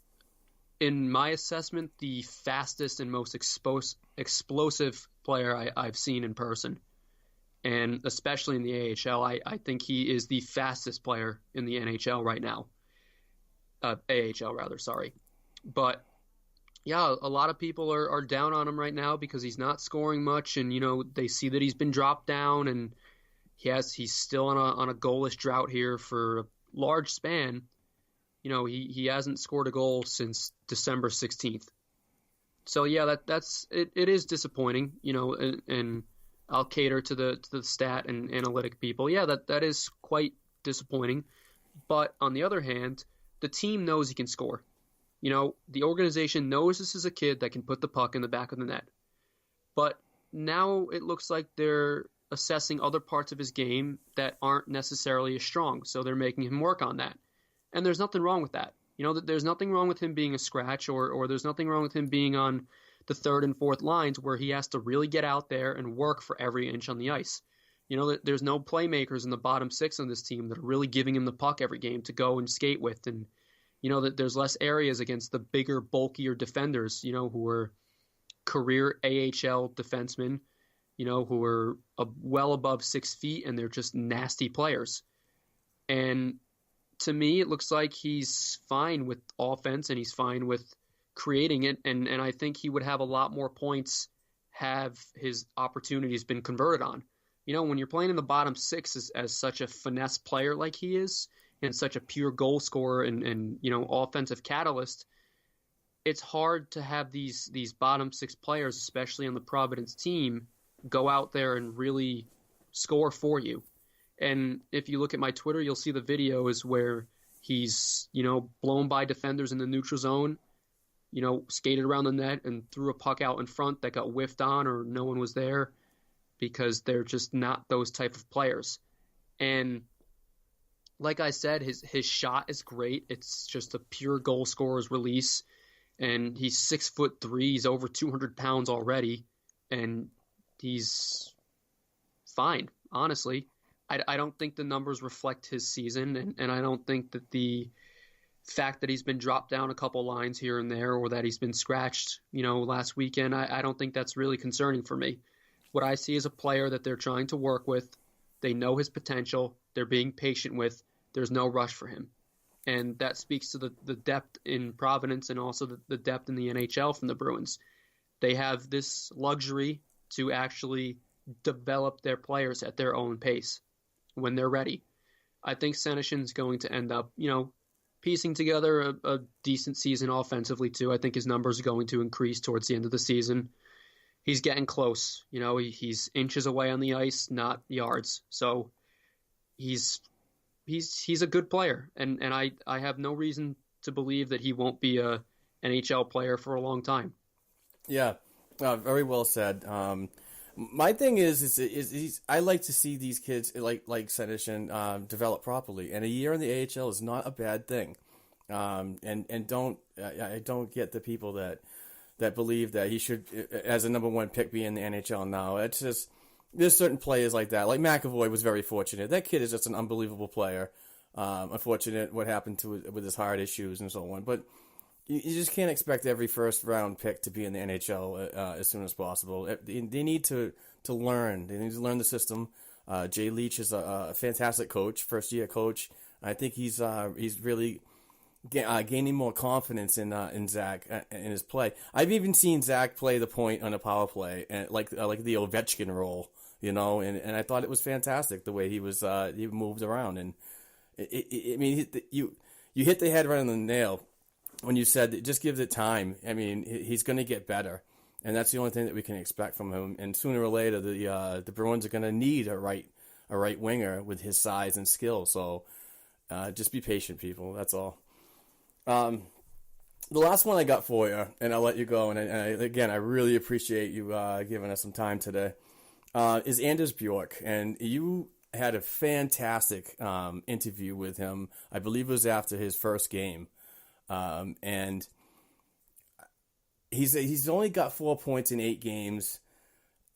in my assessment, the fastest and most explosive player I've seen in person. And especially in the AHL, I think he is the fastest player in the NHL right now. AHL, rather, sorry. But, yeah, a lot of people are down on him right now because he's not scoring much, and, they see that he's been dropped down, and he's still on a goalless drought here for large span, he hasn't scored a goal since December 16th. So yeah, that's it. It is disappointing, and I'll cater to the stat and analytic people. Yeah, that is quite disappointing. But on the other hand, the team knows he can score. The organization knows this is a kid that can put the puck in the back of the net. But now it looks like they're assessing other parts of his game that aren't necessarily as strong. So they're making him work on that. And there's nothing wrong with that. There's nothing wrong with him being a scratch, or there's nothing wrong with him being on the third and fourth lines where he has to really get out there and work for every inch on the ice. There's no playmakers in the bottom six on this team that are really giving him the puck every game to go and skate with. And, that there's less areas against the bigger, bulkier defenders, who are career AHL defensemen, who are well above 6 feet, and they're just nasty players. And to me, it looks like he's fine with offense and he's fine with creating it. And I think he would have a lot more points have his opportunities been converted on. When you're playing in the bottom six as such a finesse player like he is, and such a pure goal scorer and offensive catalyst, it's hard to have these bottom six players, especially on the Providence team, go out there and really score for you. And if you look at my Twitter, you'll see the videos where he's, blown by defenders in the neutral zone, skated around the net and threw a puck out in front that got whiffed on or no one was there, because they're just not those type of players. And like I said, his shot is great. It's just a pure goal scorer's release. And he's 6'3". He's over 200 pounds already. And he's fine, honestly. I don't think the numbers reflect his season. And I don't think that the fact that he's been dropped down a couple lines here and there, or that he's been scratched, last weekend, I don't think that's really concerning for me. What I see is a player that they're trying to work with. They know his potential. They're being patient with. There's no rush for him. And that speaks to the depth in Providence and also the depth in the NHL from the Bruins. They have this luxury to actually develop their players at their own pace when they're ready. I think Senyshyn's going to end up, piecing together a decent season offensively too. I think his numbers are going to increase towards the end of the season. He's getting close. He's inches away on the ice, not yards. So he's a good player, and I have no reason to believe that he won't be a NHL player for a long time. Yeah, very well said. My thing is I like to see these kids like Senyshyn develop properly, and a year in the AHL is not a bad thing. I don't get the people that believe that he should, as a number one pick, be in the NHL now. It's just, there's certain players like that. Like McAvoy was very fortunate. That kid is just an unbelievable player. Unfortunate what happened with his heart issues and so on. But you just can't expect every first round pick to be in the NHL as soon as possible. They need to learn. They need to learn the system. Jay Leach is a fantastic coach, first year coach. I think he's really gaining more confidence in Zach in his play. I've even seen Zach play the point on a power play, and like the Ovechkin role, and I thought it was fantastic the way he moved around. And you hit the head right on the nail when you said that just give it time. I mean, he's going to get better, and that's the only thing that we can expect from him. And sooner or later, the Bruins are going to need a right winger with his size and skill. So just be patient, people. That's all. The last one I got for you, and I'll let you go. And I really appreciate you giving us some time today. Is Anders Bjork, and you had a fantastic interview with him. I believe it was after his first game, and he's only got 4 points in 8 games.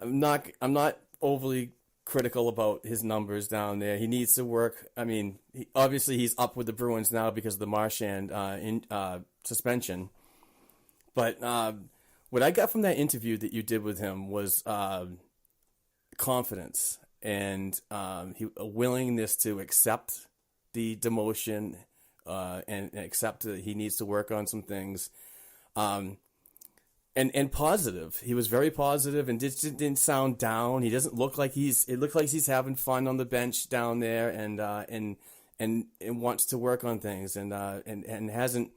I'm not overly critical about his numbers down there. He needs to work. I mean, obviously he's up with the Bruins now because of the Marchand suspension. But what I got from that interview that you did with him was confidence and a willingness to accept the demotion and accept that he needs to work on some things. And positive. He was very positive and didn't sound down. He doesn't look like it looked like he's having fun on the bench down there and and wants to work on things and hasn't,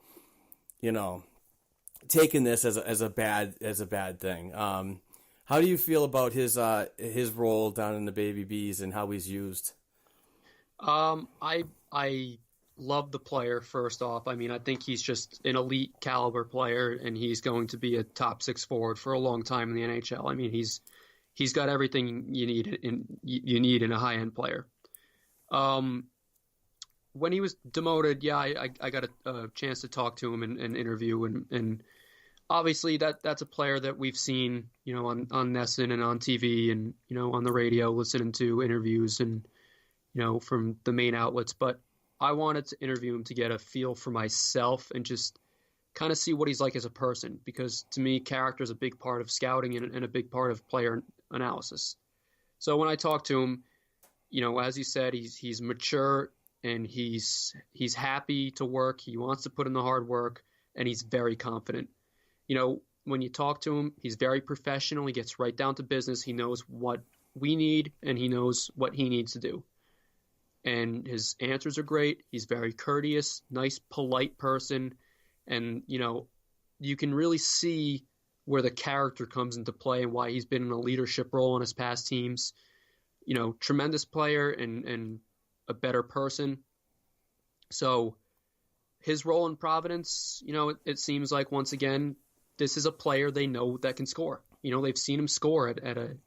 taken this as a bad thing. How do you feel about his role down in the Baby Bees and how he's used? I love the player, first off. I mean, I think he's just an elite caliber player, and he's going to be a top 6 forward for a long time in the NHL. I mean, he's got everything you need in a high-end player. When he was demoted, I got a chance to talk to him and interview, and obviously that's a player that we've seen, on NESN and on TV and, on the radio, listening to interviews and, from the main outlets. But I wanted to interview him to get a feel for myself and just kind of see what he's like as a person, because to me, character is a big part of scouting and a big part of player analysis. So when I talked to him, as you said, he's mature and he's happy to work. He wants to put in the hard work, and he's very confident. When you talk to him, he's very professional. He gets right down to business. He knows what we need, and he knows what he needs to do. And his answers are great. He's very courteous, nice, polite person. And, you can really see where the character comes into play and why he's been in a leadership role in his past teams. Tremendous player and a better person. So his role in Providence, it seems like, once again, this is a player they know that can score. They've seen him score at a,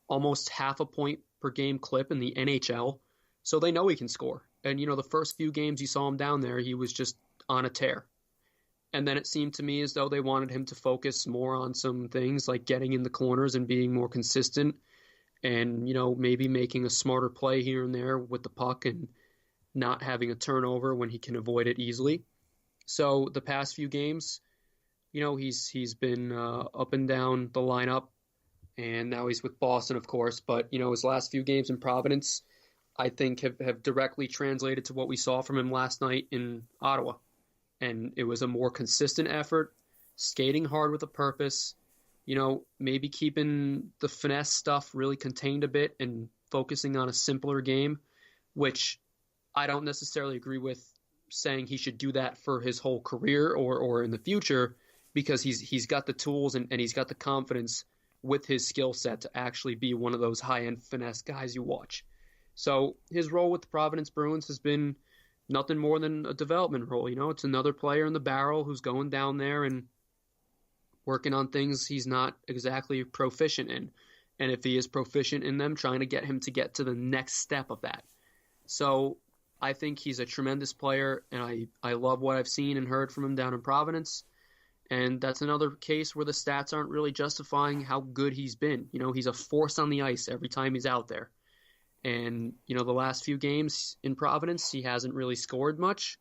almost half a point per game clip in the NHL. So they know he can score. And, the first few games you saw him down there, he was just on a tear. And then it seemed to me as though they wanted him to focus more on some things like getting in the corners and being more consistent and, maybe making a smarter play here and there with the puck and not having a turnover when he can avoid it easily. So the past few games, he's been up and down the lineup, and now he's with Boston, of course. But, his last few games in Providence, I think have directly translated to what we saw from him last night in Ottawa. And it was a more consistent effort, skating hard with a purpose, maybe keeping the finesse stuff really contained a bit and focusing on a simpler game, which I don't necessarily agree with saying he should do that for his whole career or in the future, because he's got the tools and he's got the confidence with his skill set to actually be one of those high-end finesse guys you watch. So his role with the Providence Bruins has been nothing more than a development role. It's another player in the barrel who's going down there and working on things he's not exactly proficient in. And if he is proficient in them, trying to get him to get to the next step of that. So I think he's a tremendous player, and I love what I've seen and heard from him down in Providence. And that's another case where the stats aren't really justifying how good he's been. He's a force on the ice every time he's out there. And, the last few games in Providence, he hasn't really scored much.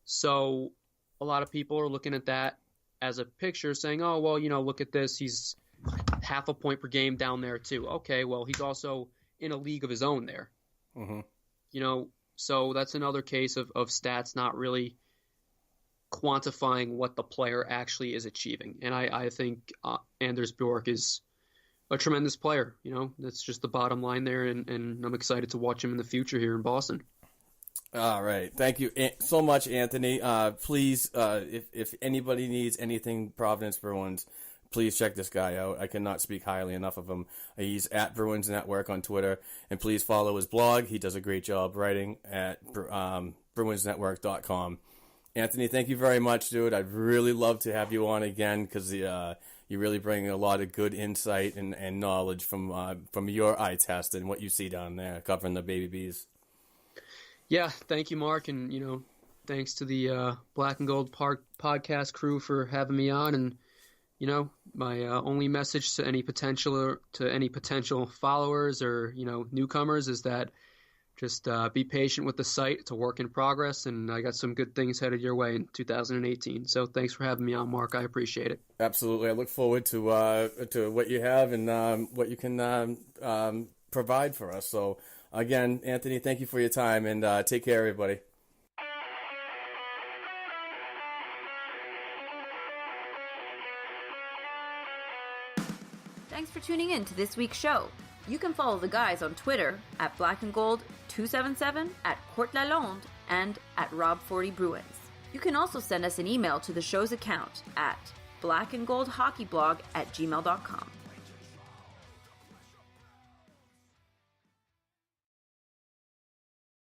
So a lot of people are looking at that as a picture saying, oh, well, look at this. He's half a point per game down there too. Okay, well, he's also in a league of his own there. Mm-hmm. So that's another case of stats not really quantifying what the player actually is achieving. And I think Anders Bjork is a tremendous player. That's just the bottom line there, and I'm excited to watch him in the future here in Boston. All right. Thank you so much, Anthony. Please, if anybody needs anything Providence Bruins, please check this guy out. I cannot speak highly enough of him. He's at Bruins Network on Twitter, and please follow his blog. He does a great job writing at bruinsnetwork.com. Anthony, thank you very much, dude. I'd really love to have you on again, because you really bring a lot of good insight and knowledge from your eye test and what you see down there covering the Baby Bees. Yeah, thank you, Mark, and thanks to the Black and Gold podcast crew for having me on. And my only message to any potential followers or newcomers is that just be patient with the site. It's a work in progress, and I got some good things headed your way in 2018. So thanks for having me on, Mark. I appreciate it. Absolutely. I look forward to what you have and what you can provide for us. So, again, Anthony, thank you for your time, and take care, everybody. Thanks for tuning in to this week's show. You can follow the guys on Twitter at blackandgold277, at Court Lalonde, and at Rob40Bruins. You can also send us an email to the show's account at blackandgoldhockeyblog@gmail.com.